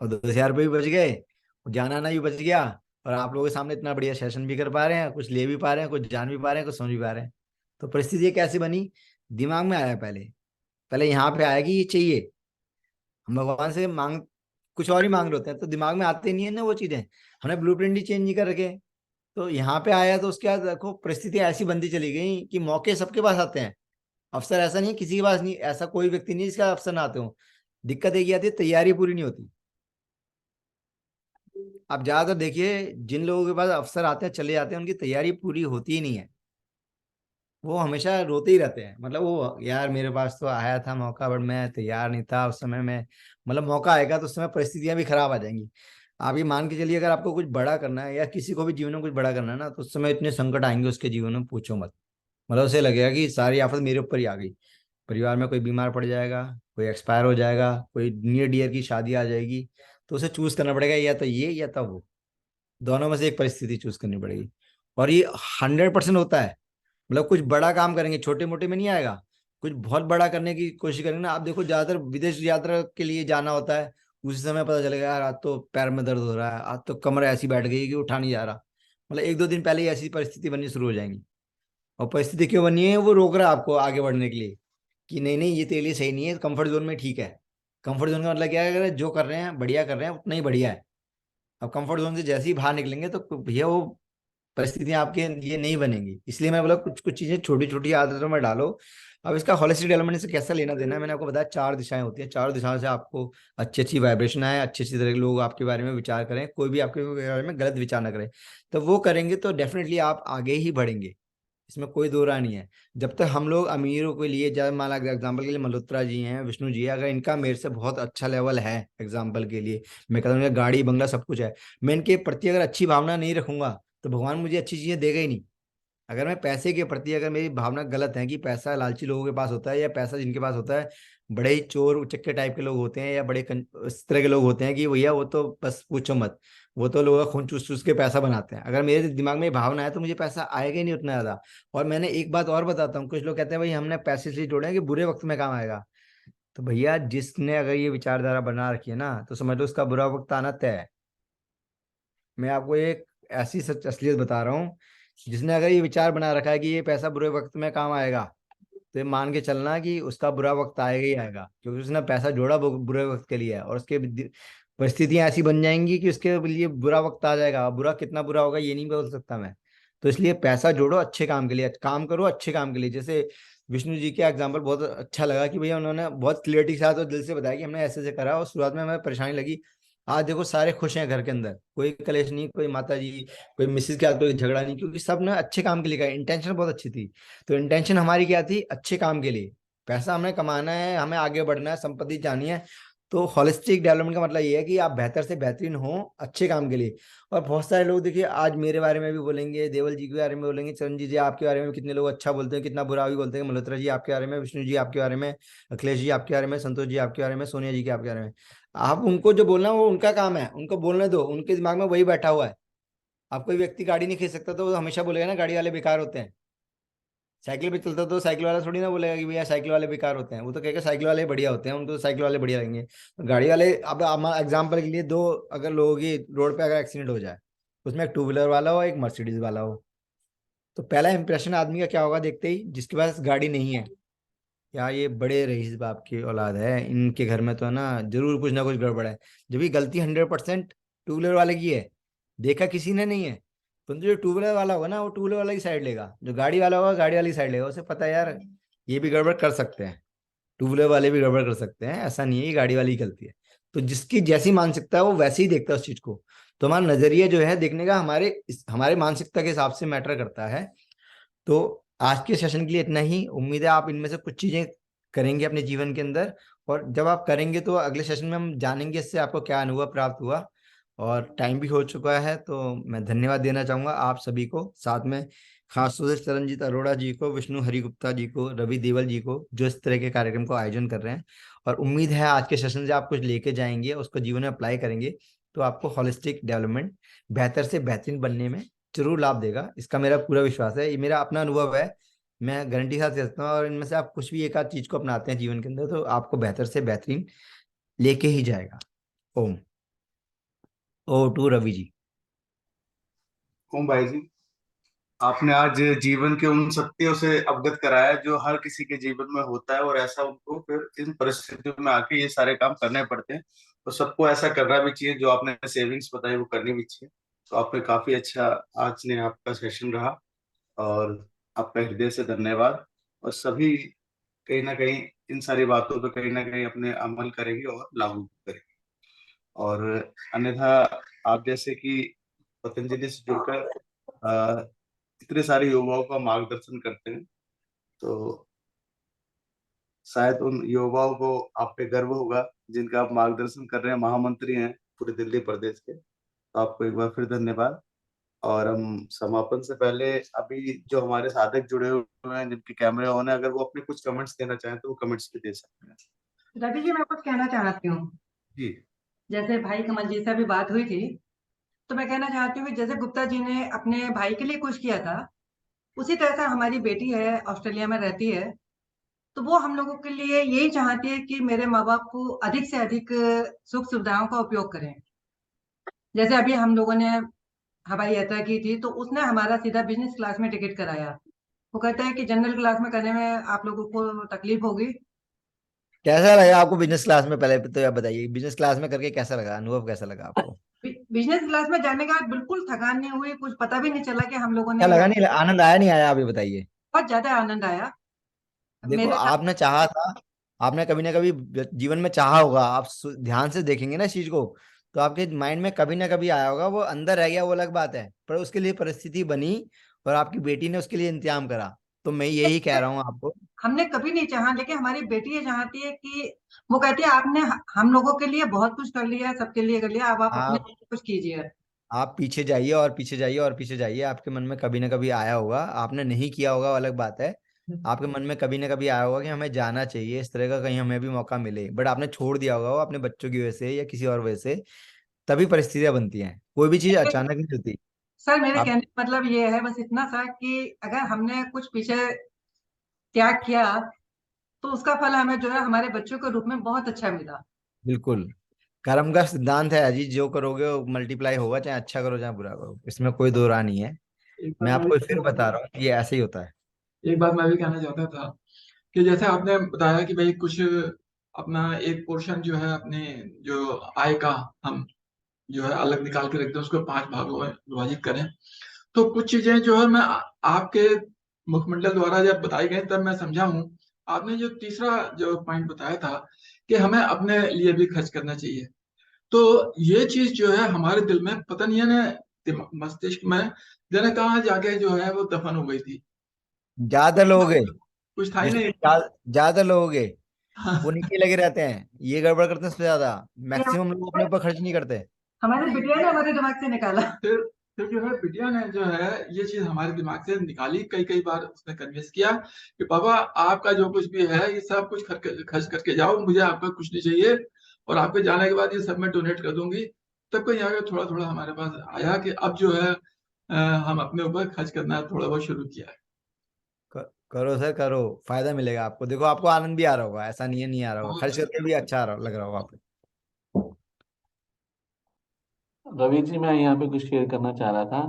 और 10,000 रुपये भी बच गए, जाना आना भी बच गया, और आप लोगों के सामने इतना बढ़िया सेशन भी कर पा रहे हैं, कुछ ले भी पा रहे हैं, कुछ जान भी पा रहे हैं, कुछ समझ भी पा रहे हैं। तो परिस्थिति कैसी बनी? दिमाग में आया पहले, पहले यहाँ पे आया कि ये चाहिए। हम भगवान से मांग कुछ और ही मांग रहे होते हैं, तो दिमाग में आते नहीं है ना वो चीजें। हमने ब्लूप्रिंट ही चेंज नहीं कर रखे। तो यहाँ पे आया तो उसके बाद देखो परिस्थितियां ऐसी बनती चली गई कि मौके सबके पास आते हैं। अफसर ऐसा नहीं है किसी के पास नहीं, ऐसा कोई व्यक्ति नहीं जिसका अफसर ना आते हो। दिक्कत एक ही आती है, तैयारी पूरी नहीं होती। आप ज्यादातर देखिए जिन लोगों के पास अफसर आते हैं चले जाते हैं, उनकी तैयारी पूरी होती ही नहीं है। वो हमेशा रोते ही रहते हैं, मतलब वो यार मेरे पास तो आया था मौका बट मैं तैयार नहीं था उस समय में। मतलब मौका आएगा तो उस समय परिस्थितियां भी खराब आ जाएंगी। आप ये मान के चलिए, अगर आपको कुछ बड़ा करना है या किसी को भी जीवन में कुछ बड़ा करना है ना, तो उस समय इतने संकट आएंगे उसके जीवन में, पूछो मत। मतलब उसे लगेगा कि सारी आफत मेरे ऊपर ही आ गई। परिवार में कोई बीमार पड़ जाएगा, कोई एक्सपायर हो जाएगा, कोई नियर डियर की शादी आ जाएगी, तो उसे चूज करना पड़ेगा, या तो ये या तो वो, दोनों में से एक परिस्थिति चूज करनी पड़ेगी। और ये 100% होता है। मतलब कुछ बड़ा काम करेंगे, छोटे मोटे में नहीं आएगा। कुछ बहुत बड़ा करने की कोशिश करेंगे ना, आप देखो ज्यादातर विदेश यात्रा के लिए जाना होता है, उसी समय पता चलेगा यार आज तो पैर में दर्द हो रहा है, आज तो कमर ऐसी बैठ गई कि उठा नहीं जा रहा। मतलब 1-2 दिन पहले ही ऐसी परिस्थिति बननी शुरू हो जाएंगी। और परिस्थिति क्यों बनी है, वो रोक रहा है आपको आगे बढ़ने के लिए कि नहीं नहीं ये तेरे लिए सही नहीं है, कंफर्ट जोन में ठीक है। कंफर्ट जोन का मतलब क्या है, अगर जो कर रहे हैं बढ़िया कर रहे हैं उतना ही बढ़िया है। अब कंफर्ट जोन से जैसे ही बाहर निकलेंगे तो भैया वो परिस्थितियां आपके लिए नहीं बनेंगी। इसलिए मैं बोला कुछ कुछ चीजें छोटी छोटी आदतों में डालो। अब इसका होलिस्टिक डेवलपमेंट से कैसा लेना देना है, मैंने आपको बताया 4 दिशाएं होती हैं। 4 दिशाओं से आपको अच्छी अच्छी वाइब्रेशन आए, अच्छी अच्छी तरह के लोग आपके बारे में विचार करें, कोई भी आपके बारे में गलत विचार ना करे। तो वो करेंगे तो डेफिनेटली आप आगे ही बढ़ेंगे, इसमें कोई दो राय नहीं है। जब तक हम लोग अमीरों के लिए, जब मान ला एग्जाम्पल के लिए मल्होत्रा जी हैं, विष्णु जी है, अगर इनका मेरे से बहुत अच्छा लेवल है एग्जाम्पल के लिए, मैं कहता हूँ इनका गाड़ी बंगला सब कुछ है, मैं इनके प्रति अगर अच्छी भावना नहीं रखूंगा तो भगवान मुझे अच्छी चीजें देगा ही नहीं। अगर मैं पैसे के प्रति अगर मेरी भावना गलत है कि पैसा लालची लोगों के पास होता है, या पैसा जिनके पास होता है बड़े ही चोर उचक्के टाइप के लोग होते हैं, या इस तरह के लोग होते हैं कि भैया वो तो बस पूछो मत, वो तो लोगों का खून चूस चूस के पैसा बनाते हैं। अगर मेरे दिमाग में ये भावना है तो मुझे पैसा आएगा ही नहीं उतना ज्यादा। और मैंने एक बात और बताता हूँ, कुछ लोग कहते हैं भाई हमने पैसे इसलिए जोड़े हैं कि बुरे वक्त में काम आएगा। तो भैया जिसने अगर ये विचारधारा बना रखी है ना, तो समझ लो उसका बुरा वक्त आना तय है। मैं आपको एक ऐसी सच असलियत बता रहा हूँ, जिसने अगर ये विचार बना रखा है कि ये पैसा बुरे वक्त में काम आएगा, तो ये मान के चलना कि उसका बुरा वक्त आएगा ही आएगा, क्योंकि उसने पैसा जोड़ा बुरे वक्त के लिए है, और उसके परिस्थितियां ऐसी बन जाएंगी कि उसके लिए बुरा वक्त आ जाएगा। बुरा कितना बुरा होगा ये नहीं बोल सकता मैं। तो इसलिए पैसा जोड़ो अच्छे काम के लिए, काम करो अच्छे काम के लिए। जैसे विष्णु जी के एग्जाम्पल बहुत अच्छा लगा कि भैया उन्होंने बहुत क्लियरिटी के साथ और दिल से बताया कि हमने ऐसे ऐसे करा, और शुरुआत में हमें परेशानी लगी। आज देखो सारे खुश हैं घर के अंदर, कोई कलेश नहीं, कोई माता जी कोई मिसेज के साथ कोई झगड़ा नहीं, क्योंकि सब ने अच्छे काम के लिए कहा, इंटेंशन बहुत अच्छी थी। तो इंटेंशन हमारी क्या थी, अच्छे काम के लिए। पैसा हमें कमाना है, हमें आगे बढ़ना है, संपत्ति जानी है। तो होलिस्टिक डेवलपमेंट का मतलब ये है कि आप बेहतर से बेहतरीन हो अच्छे काम के लिए। और बहुत सारे लोग देखिए आज मेरे बारे में भी बोलेंगे, देवल जी के बारे में बोलेंगे, चरण जी आपके बारे में कितने लोग अच्छा बोलते हैं, कितना बुरा भी बोलते हैं, मल्होत्रा जी आपके बारे में, विष्णु जी आपके बारे में, अखिलेश जी आपके बारे में, संतोष जी आपके बारे में, सोनिया जी के आपके बारे में। आप उनको जो बोलना वो उनका काम है, उनको बोलने दो, उनके दिमाग में वही बैठा हुआ है। आप कोई व्यक्ति गाड़ी नहीं खींच सकता तो वो हमेशा बोलेगा ना गाड़ी वाले बेकार होते हैं। साइकिल पे चलता तो साइकिल वाला थोड़ी ना बोलेगा कि भैया साइकिल वाले बेकार होते हैं, वो तो कहेगा साइकिल वाले बढ़िया होते हैं, उनको तो साइकिल वाले बढ़िया लगेंगे। गाड़ी वाले, अब एग्जाम्पल के लिए दो अगर लोगों की रोड पे अगर एक्सीडेंट हो जाए, उसमें एक 2 व्हीलर वाला हो एक मर्सिडीज वाला हो, तो पहला इंप्रेशन आदमी का क्या होगा देखते ही, जिसके पास गाड़ी नहीं है, यार ये बड़े रईस बाप की औलाद है, इनके घर में तो है ना कुछ गड़बड़ है। जब ये गलती 100% 2 व्हीलर वाले की है, देखा किसी ने नहीं है। परंतु जो 2 व्हीलर वाला होगा ना, वो 2 व्हीलर वाला की साइड लेगा, जो गाड़ी वाला होगा गाड़ी वाली साइड लेगा। उसे पता है यार ये भी गड़बड़ कर सकते हैं, 2 व्हीलर वाले भी गड़बड़ कर सकते हैं, ऐसा नहीं है ये गाड़ी वाली की गलती है। तो जिसकी जैसी मानसिकता है वो वैसे ही देखता है उस चीज को। तो हमारा नजरिया जो है देखने का हमारे मानसिकता के हिसाब से मैटर करता है। तो आज के सेशन के लिए इतना ही। उम्मीद है आप इनमें से कुछ चीजें करेंगे अपने जीवन के अंदर, और जब आप करेंगे तो अगले सेशन में हम जानेंगे इससे आपको क्या अनुभव प्राप्त हुआ। और टाइम भी हो चुका है, तो मैं धन्यवाद देना चाहूंगा आप सभी को, साथ में खास तौर से चरणजीत अरोड़ा जी को, विष्णु हरिगुप्ता जी को, रवि देवल जी को, जो इस तरह के कार्यक्रम को आयोजन कर रहे हैं। और उम्मीद है आज के सेशन से आप कुछ लेके जाएंगे, उसको जीवन में अप्लाई करेंगे, तो आपको होलिस्टिक डेवलपमेंट बेहतर से बेहतरीन बनने में जरूर लाभ देगा। इसका मेरा पूरा विश्वास है, ये मेरा अपना अनुभव है, मैं गारंटी के साथ कहता हूँ। और इनमें से आप कुछ भी एक आध चीज को अपनाते हैं जीवन के अंदर, तो आपको बेहतर से बेहतरीन लेके ही जाएगा। ओम। O two Ravi ji. ओम भाई जी, आपने आज जीवन के उन सत्यों से अवगत कराया जो हर किसी के जीवन में होता है, और ऐसा उनको फिर इन परिस्थितियों में आके ये सारे काम करने पड़ते हैं। तो सबको ऐसा करना भी चाहिए, जो आपने सेविंग्स बताई वो करनी भी चाहिए। तो आपने काफी अच्छा आज ने आपका सेशन रहा, और आपका हृदय से धन्यवाद। और सभी कहीं ना कहीं इन सारी बातों पे कहीं ना कहीं अपने अमल करेंगे और लागू करेंगे। और अन्यथा आप जैसे कि पतंजलि से जुड़कर इतने सारे युवाओं का मार्गदर्शन करते हैं, तो शायद उन युवाओं को आप पे गर्व होगा जिनका आप मार्गदर्शन कर रहे हैं, महामंत्री हैं पूरे दिल्ली प्रदेश के। तो आपको एक बार फिर धन्यवाद। और हम समापन से पहले अभी जो हमारे साधक जुड़े हुए हैं जिनके कैमरे ऑन है, अगर वो अपने कुछ कमेंट्स देना चाहें तो वो कमेंट्स भी दे सकते हैं। रवि जी, मैं कुछ कहना चाहती हूँ। जी। जैसे भाई कमल जी से अभी बात हुई थी, तो मैं कहना चाहती हूँ कि जैसे गुप्ता जी ने अपने भाई के लिए कुछ किया था, उसी तरह से हमारी बेटी है, ऑस्ट्रेलिया में रहती है। तो वो हम लोगों के लिए यही चाहती है कि मेरे माँ बाप को अधिक से अधिक सुख सुविधाओं का उपयोग करें। जैसे अभी हम लोगों ने हवाई यात्रा की थी, तो उसने हमारा सीधा बिजनेस क्लास में टिकट कराया। वो कहता है कि जनरल क्लास में करने में आप लोगों को तकलीफ होगी। कैसा लगा आपको बिजनेस क्लास में? पहले तो आप बताइए, बिजनेस क्लास में करके कैसा लगा, अनुभव कैसा लगा आपको? बिजनेस क्लास में जाने के बाद बिल्कुल थकान नहीं हुई, कुछ पता भी नहीं चला कि हम लोगों क्या ने लगा, नहीं यात्रा। आनंद आया नहीं आया, आप ये बताइए। बहुत ज्यादा आनंद आया देखो, मेरे साथ। आपने चाहा था, आपने कभी ना कभी जीवन में चाहा होगा, आप ध्यान से देखेंगे ना इस चीज को, तो आपके माइंड में कभी ना कभी आया होगा। वो अंदर रह गया वो अलग बात है, पर उसके लिए परिस्थिति बनी और आपकी बेटी ने उसके लिए इंतजाम करा। तो मैं यही कह रहा हूँ आपको। हमने कभी नहीं चाहा, लेकिन हमारी बेटी ये चाहती है कि वो कहती है आपने हम लोगों के लिए बहुत कुछ कर लिया, सबके लिए कर लिया, अब आप अपने आप लिए कुछ कीजिए। आप पीछे जाइए और पीछे जाइए और पीछे जाइए, आपके मन में कभी ना कभी आया होगा, आपने नहीं किया होगा वो अलग बात है। आपके मन में कभी ना कभी आया होगा कि हमें जाना चाहिए इस तरह का, कहीं हमें भी मौका मिले, बट आपने छोड़ दिया होगा वो अपने बच्चों की वजह से या किसी और वजह से। तभी परिस्थितियां बनती हैं, कोई भी चीज अचानक नहीं होती। सर मेरे आप कहने का मतलब ये है बस इतना सा कि अगर हमने कुछ पीछे त्याग किया, तो उसका फल हमें जो है हमारे बच्चों के रूप में बहुत अच्छा मिला। बिल्कुल, कर्म का सिद्धांत है अजीत, जो करोगे वो मल्टीप्लाई होगा, चाहे अच्छा करो चाहे बुरा करो, इसमें कोई दो राय नहीं है। एक बात मैं मैं भी आपको फिर बता रहा हूँ, ये ऐसे ही होता है। एक बात मैं भी कहना चाहता था कि जैसे आपने बताया कि भाई कुछ अपना एक पोर्शन जो है अपने जो आय का हम जो है अलग निकाल के रखते हैं, उसको 5 भागों में विभाजित करें। तो कुछ चीजें जो है मैं आपके मुखमंडल द्वारा जब बताई गई तब मैं समझा हूँ। आपने जो तीसरा जो पॉइंट बताया था कि हमें अपने लिए भी खर्च करना चाहिए, तो ये चीज जो है हमारे दिल में पता नहीं है ना, मस्तिष्क में जाने कहाँ जाके जो है वो दफन हो गई थी। ज्यादा लोग हैं कुछ था ही जिसमें नहीं। ज्यादा लोग हैं वो हाँ। नीचे लगे रहते हैं, ये गड़बड़ करते हैं सबसे ज्यादा। मैक्सिमम लोग अपने ऊपर खर्च नहीं करते। हमारी बिटिया ने हमारे दिमाग से निकाला। फिर फिर जो है बिटिया ने जो है ये चीज हमारे दिमाग से निकाली, कई कई बार उसने कन्विंस किया कि पापा आपका जो कुछ भी है ये सब कुछ खर्च करके जाओ, मुझे आपका कुछ नहीं चाहिए, और आपके जाने के बाद ये सब मैं डोनेट कर दूंगी। तब कहीं आगे थोड़ा थोड़ा हमारे पास आया कि अब जो है हम अपने ऊपर खर्च करना थोड़ा बहुत शुरू किया है। करो सर करो, फायदा मिलेगा आपको। देखो, आपको आनंद भी आ रहा होगा, ऐसा नहीं है नहीं आ रहा होगा, बहुत खर्च करके भी अच्छा लग रहा होगा आपको। रवि जी, मैं यहाँ पे कुछ शेयर करना चाह रहा था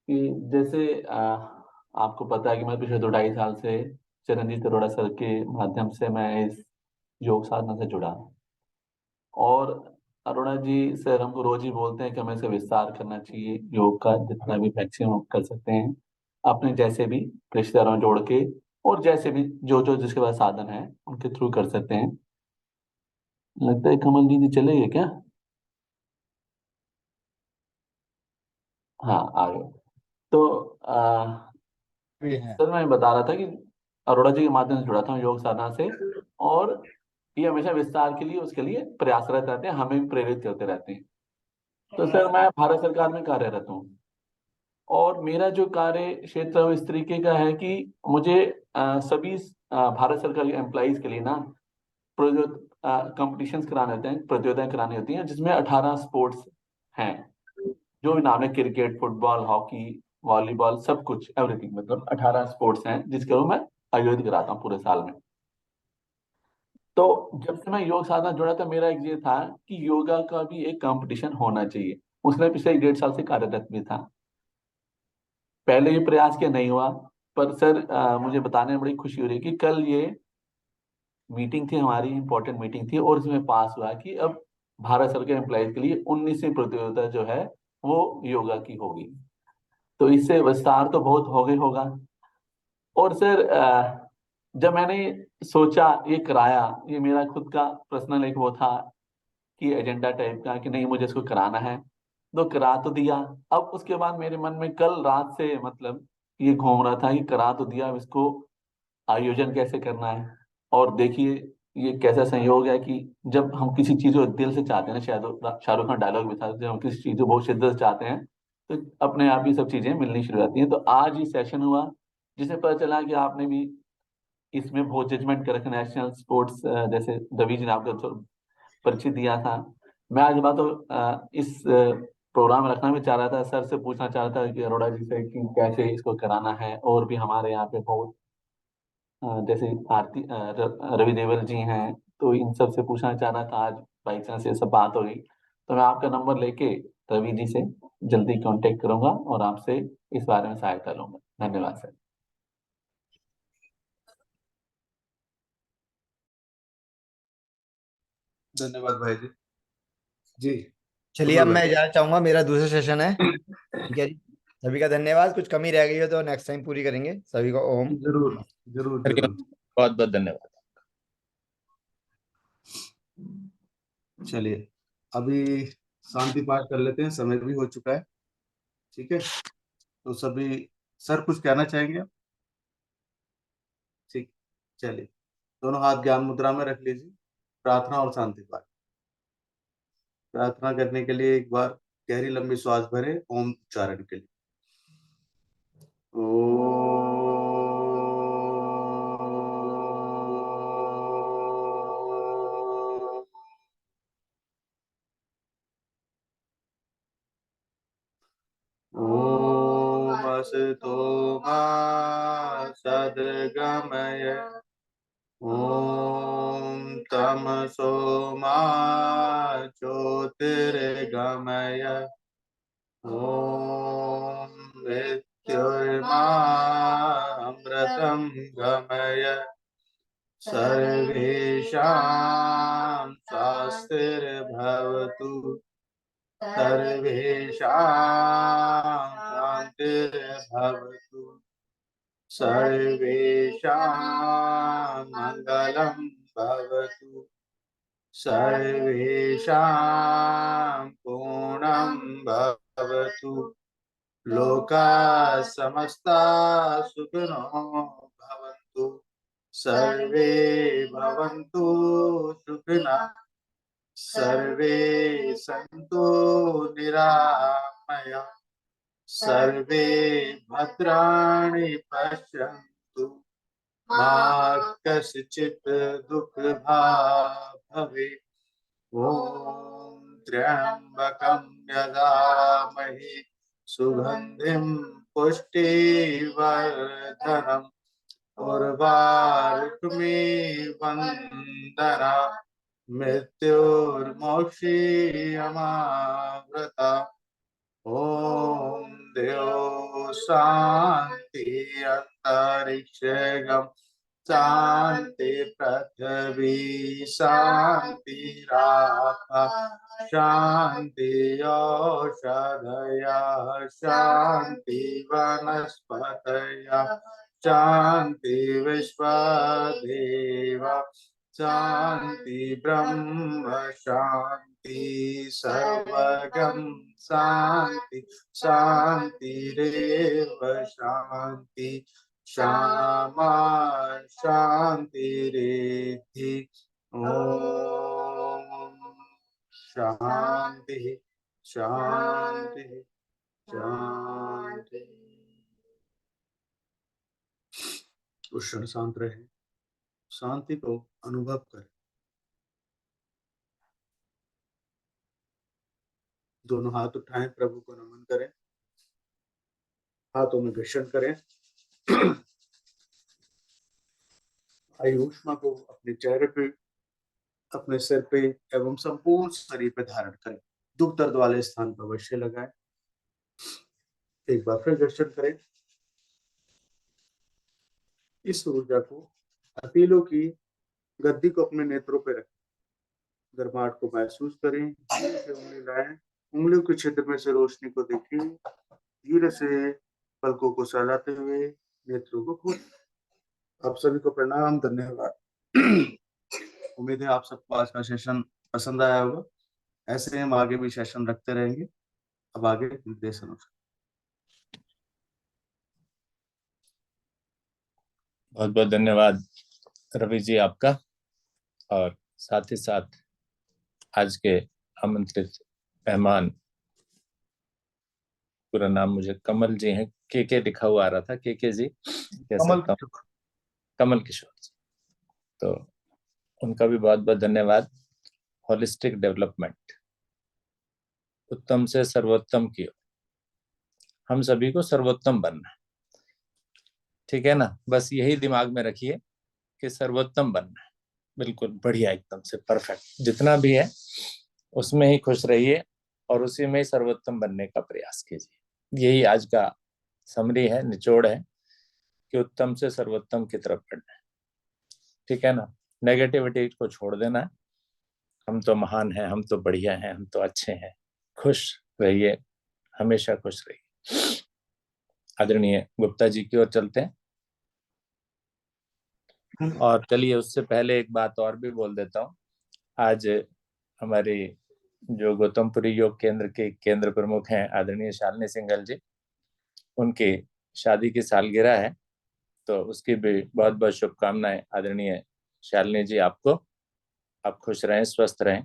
कि जैसे आपको पता है कि मैं पिछले 2 ढाई साल से चिरंजीव अरोड़ा सर के माध्यम से मैं इस योग साधना से जुड़ा हूँ। और अरोड़ा जी सर हमको रोज ही बोलते हैं कि हमें इसे विस्तार करना चाहिए, योग का जितना भी मैक्सिमम कर सकते हैं अपने जैसे भी रिश्तेदारों जोड़ के, और जैसे भी जो जो जिसके पास साधन है उनके थ्रू कर सकते हैं। लगता है कमल दीदी चले गए क्या? हाँ, आ गए। तो भी है। सर मैं बता रहा था कि अरोड़ा जी के माध्यम से जुड़ा था योग साधना से, और ये हमेशा विस्तार के लिए उसके लिए प्रयासरत रहते हैं, हमें भी प्रेरित करते रहते हैं। तो सर मैं भारत सरकार में कार्यरत हूँ, और मेरा जो कार्य क्षेत्र है वो इस तरीके का है कि मुझे सभी भारत सरकार के एम्प्लॉइज के लिए ना कंपटीशंस कराने होते हैं, प्रतियोगिताएं करानी होती हैं, जिसमें 18 स्पोर्ट्स हैं, जो भी नाम है, क्रिकेट, फुटबॉल, हॉकी, वॉलीबॉल, सब कुछ एवरीथिंग, मतलब 18 स्पोर्ट्स हैं जिसके वो मैं आयोजित कराता हूँ पूरे साल में। तो जब से मैं योग साधना जुड़ा था, मेरा एक ये था कि योगा का भी एक कंपटीशन होना चाहिए। उसने पिछले 1.5 साल से कार्यरत भी था। पहले ये प्रयास किया, नहीं हुआ, पर सर मुझे बताने में बड़ी खुशी हो रही है कि कल ये मीटिंग थी, हमारी इंपॉर्टेंट मीटिंग थी, और इसमें पास हुआ कि अब भारत सरकार के एम्प्लॉयज के लिए 19वीं प्रतियोगिता जो है वो योगा की होगी। तो इससे विस्तार तो बहुत हो गई होगा। और सर जब मैंने सोचा, ये कराया, ये मेरा खुद का पर्सनल एक वो था कि एजेंडा टाइप का कि नहीं मुझे इसको कराना है, तो करा तो दिया। अब उसके बाद मेरे मन में कल रात से मतलब ये घूम रहा था कि करा तो दिया, अब इसको आयोजन कैसे करना है। और देखिए ये कैसा संयोग है कि जब हम किसी चीज को दिल से चाहते हैं ना, शायद शाहरुख खान डायलॉग भी था, जब हम किसी चीज को बहुत शिद्दत से चाहते हैं तो अपने आप ही सब चीजें मिलनी शुरू हो जाती हैं। तो आज ही सेशन हुआ जिससे पता चला कि आपने भी इसमें बहुत जजमेंट कर रखा, नेशनल स्पोर्ट्स, जैसे रवि जी ने आपको तो परिचय दिया था। मैं आज बात तो इस प्रोग्राम रखना भी चाह रहा था, सर से पूछना चाह रहा था कि अरोड़ा जी से कि कैसे इसको कराना है, और भी हमारे यहाँ पे बहुत जैसे रवि देवल जी हैं, तो इन सब से पूछना चाह रहा था, आज बाई चांस ये सब बात हो गई तो मैं आपका नंबर लेके रवि जी से जल्दी कांटेक्ट करूंगा और आपसे इस बारे में सहायता लूंगा। धन्यवाद सर। धन्यवाद भाई जी। जी चलिए, कमल अब मैं भाई। इजाजत चाहूंगा, मेरा दूसरा सेशन है। ठीक है जी, सभी का धन्यवाद। कुछ कमी रह गई हो तो नेक्स्ट टाइम पूरी करेंगे। सभी को ओम। जरूर जरूर हरिओम। जरूर। बहुत बहुत धन्यवाद। चलिए, अभी शांति पाठ कर लेते हैं, समय भी हो चुका है। ठीक है, तो सभी, सर कुछ कहना चाहेंगे आप? ठीक, चलिए, दोनों हाथ ज्ञान मुद्रा में रख लीजिए। प्रार्थना और शांति पाठ। प्रार्थना करने के लिए एक बार गहरी लंबी श्वास भरे ओम उच्चारण के लिए। ओम असतो मा सद्गमय ओम तमसो मा ज्योतिर्गमय ओम मृत्युर्मामृतं गमय सर्वेषां स्वस्तिर्भवतु सर्वेषां शान्तिर्भवतु सर्वेषां मङ्गलं भवतु सर्वेषां पूर्णं भवतु लोका समस्ता सुखिनो भवन्तु सर्वे भवन्तु सुखिनः सर्वे सन्तु निरामया सर्वे भद्राणि पश्यन्तु मा कश्चित् दुःखभाग् भवेत् ॐ त्र्यम्बकं यजामहे सुगन्धिं पुष्टिवर्धनम् उर्वारुकमिव मृत्युर्मोक्षीयमामृता ॐ देव शान्ति अन्तरिक्षगं शान्ति पृथ्वी शान्तिरापः शान्ति औषधयः शान्ति वनस्पतयः शान्ति विश्वदेव शान्ति ब्रह्म शान्ति सर्वगं शान्ति शान्तिरेव शान्ति क्षमा शान्तिरेधि ॐ शान्ति शान्ति शान्ति। उस क्षण शांत रहे, शांति को अनुभव करें। दोनों हाथ उठाएं, प्रभु को नमन करें, हाथों में घर्षण करें। वायु ऊष्मा को अपने चेहरे पे, अपने सिर पे एवं संपूर्ण शरीर पे धारण करें। दुख दर्द वाले स्थान पर अवश्य लगाएं। एक बार फिर घर्षण करें। इस ऊर्जा को हथेलियों की गद्दी को अपने नेत्रों पे रखें। गर्माहट को महसूस करें। धीरे से उंगली लाएं, उंगलियों के क्षेत्र में से रोशनी को देखें। धीरे से पलकों को सजाते हुए नेत्रों को खोलें। आप सभी को प्रणाम, धन्यवाद। उम्मीद है आप सबको आज का सेशन पसंद आया होगा। ऐसे हम आगे भी सेशन रखते रहेंगे। अब आगे निर्देशन हो। बहुत बहुत धन्यवाद रवि जी आपका, और साथ ही साथ आज के आमंत्रित मेहमान, पूरा नाम मुझे कमल जी हैं, के लिखा हुआ आ रहा था, के जी कह सकता हूँ, कमल किशोर जी, तो उनका भी बहुत बहुत धन्यवाद। होलिस्टिक डेवलपमेंट, उत्तम से सर्वोत्तम की ओर, हम सभी को सर्वोत्तम बनना, ठीक है ना? बस यही दिमाग में रखिए कि सर्वोत्तम बनना है, बिल्कुल बढ़िया, एकदम से परफेक्ट, जितना भी है उसमें ही खुश रहिए और उसी में ही सर्वोत्तम बनने का प्रयास कीजिए। यही आज का समरी है, निचोड़ है कि उत्तम से सर्वोत्तम की तरफ बढ़ना है। ठीक है ना, नेगेटिविटी को छोड़ देना है, हम तो महान हैं, हम तो बढ़िया हैं, हम तो अच्छे हैं, खुश रहिए, हमेशा खुश रहिए। आदरणीय गुप्ता जी की ओर चलते हैं। और चलिए, उससे पहले एक बात और भी बोल देता हूँ। आज हमारी जो गौतमपुरी योग केंद्र के केंद्र प्रमुख हैं आदरणीय शालिनी सिंघल जी, उनकी शादी की सालगिरह है, तो उसकी भी बहुत बहुत शुभकामनाएं आदरणीय शालिनी जी आपको। आप खुश रहें, स्वस्थ रहें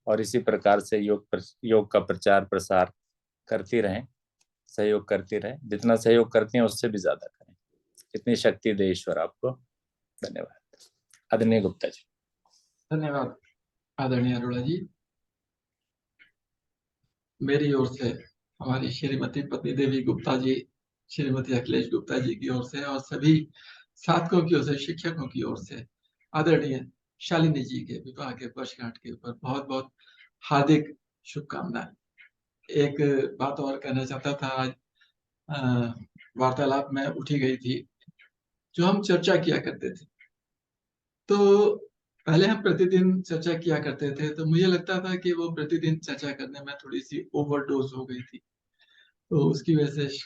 और इसी प्रकार से योग का प्रचार प्रसार करती रहें, सहयोग करती रहें। जितना सहयोग करती हैं उससे भी ज्यादा करें। इतनी शक्ति दे ईश्वर आपको। धन्यवाद। आदरणीय गुप्ता जी। धन्यवाद आदरणीय अरोड़ा जी। मेरी ओर से हमारी श्रीमती पत्नी देवी गुप्ता जी, श्रीमती अखिलेश गुप्ता जी की ओर से और सभी साधकों की ओर से, शिक्षकों की ओर से आदरणीय शालिनी जी के विवाह के वर्षगांठ के ऊपर बहुत बहुत हार्दिक शुभकामनाएं। एक बात और कहना चाहता था। आज वार्तालाप में उठी गई थी, जो हम चर्चा किया करते थे, तो पहले हम प्रतिदिन चर्चा किया करते थे, तो मुझे लगता था कि वो प्रतिदिन चर्चा करने में थोड़ी सी ओवरडोज हो गई थी, तो उसकी वजह से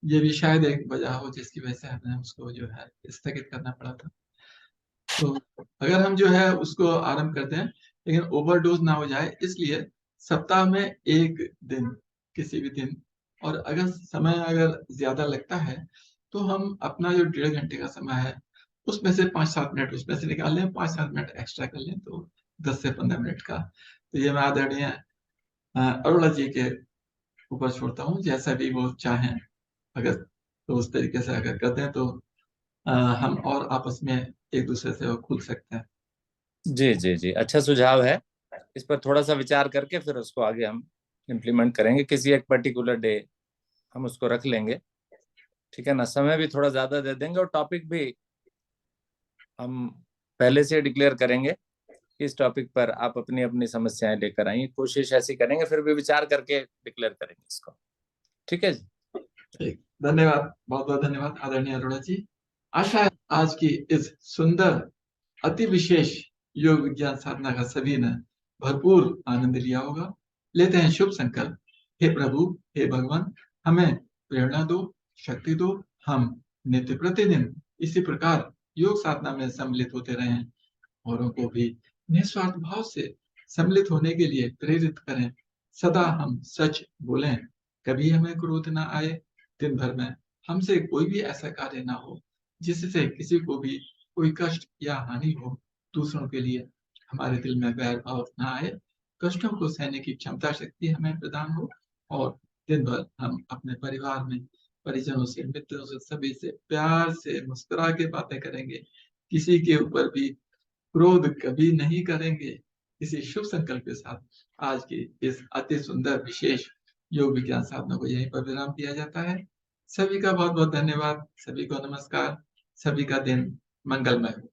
ये भी शायद एक वजह हो जिसकी वजह से हमें उसको जो है स्थगित करना पड़ा था। तो अगर हम जो है उसको आरंभ करते हैं, लेकिन ओवरडोज ना हो जाए, इसलिए सप्ताह में एक दिन, किसी भी दिन, और अगर समय अगर ज्यादा लगता है तो हम अपना जो 1.5 घंटे का समय है उसमें से 5-7 मिनट उसमें से निकाल लें, 5-7 मिनट एक्स्ट्रा कर लें, तो 10 से 15 मिनट का। तो ये मैं आदरणीय अरोड़ा जी के ऊपर छोड़ता हूँ, जैसा भी वो चाहें। अगर तो उस तरीके से अगर करते हैं तो हम और आपस में एक दूसरे से खुल सकते हैं। जी जी जी, अच्छा सुझाव है। इस पर थोड़ा सा विचार करके फिर उसको आगे हम इम्प्लीमेंट करेंगे। किसी एक पर्टिकुलर डे हम उसको रख लेंगे, ठीक है ना। समय भी थोड़ा ज्यादा दे देंगे और टॉपिक भी हम पहले से डिक्लेयर करेंगे। इस टॉपिक पर आप अपनी अपनी समस्याएं लेकर आइए, कोशिश ऐसी करेंगे, फिर भी विचार करके डिक्लेयर करेंगे इसको। ठीक है जी। ठीक, धन्यवाद, बहुत बहुत धन्यवाद आदरणीय अरोड़ा जी। आशा है आज की इस सुंदर अति विशेष योग विज्ञान साधना का सभी ने भरपूर आनंद लिया होगा। लेते हैं शुभ संकल्प। हे प्रभु, हे भगवान, हमें प्रेरणा दो, शक्ति दो, हम नित्य प्रतिदिन इसी प्रकार योग साधना में सम्मिलित होते रहें, औरों को भी निस्वार्थ भाव से सम्मिलित होने के लिए प्रेरित करें। सदा हम सच बोलें, कभी हमें क्रोध ना आए। दिन भर में हमसे कोई भी ऐसा कार्य ना हो जिससे किसी को भी कोई कष्ट या हानि हो। दूसरों के लिए हमारे दिल में वैर भाव ना आए। कष्टों को सहने की क्षमता शक्ति हमें प्रदान हो, और दिन भर हम अपने परिवार में, परिजनों से, मित्रों से, सभी से प्यार से मुस्कुरा के बातें करेंगे। किसी के ऊपर भी क्रोध कभी नहीं करेंगे। इसी शुभ संकल्प के साथ आज की इस अति सुंदर विशेष योग विज्ञान साधना को यहीं पर विराम दिया जाता है। सभी का बहुत बहुत धन्यवाद, सभी को नमस्कार, सभी का दिन मंगलमय हो।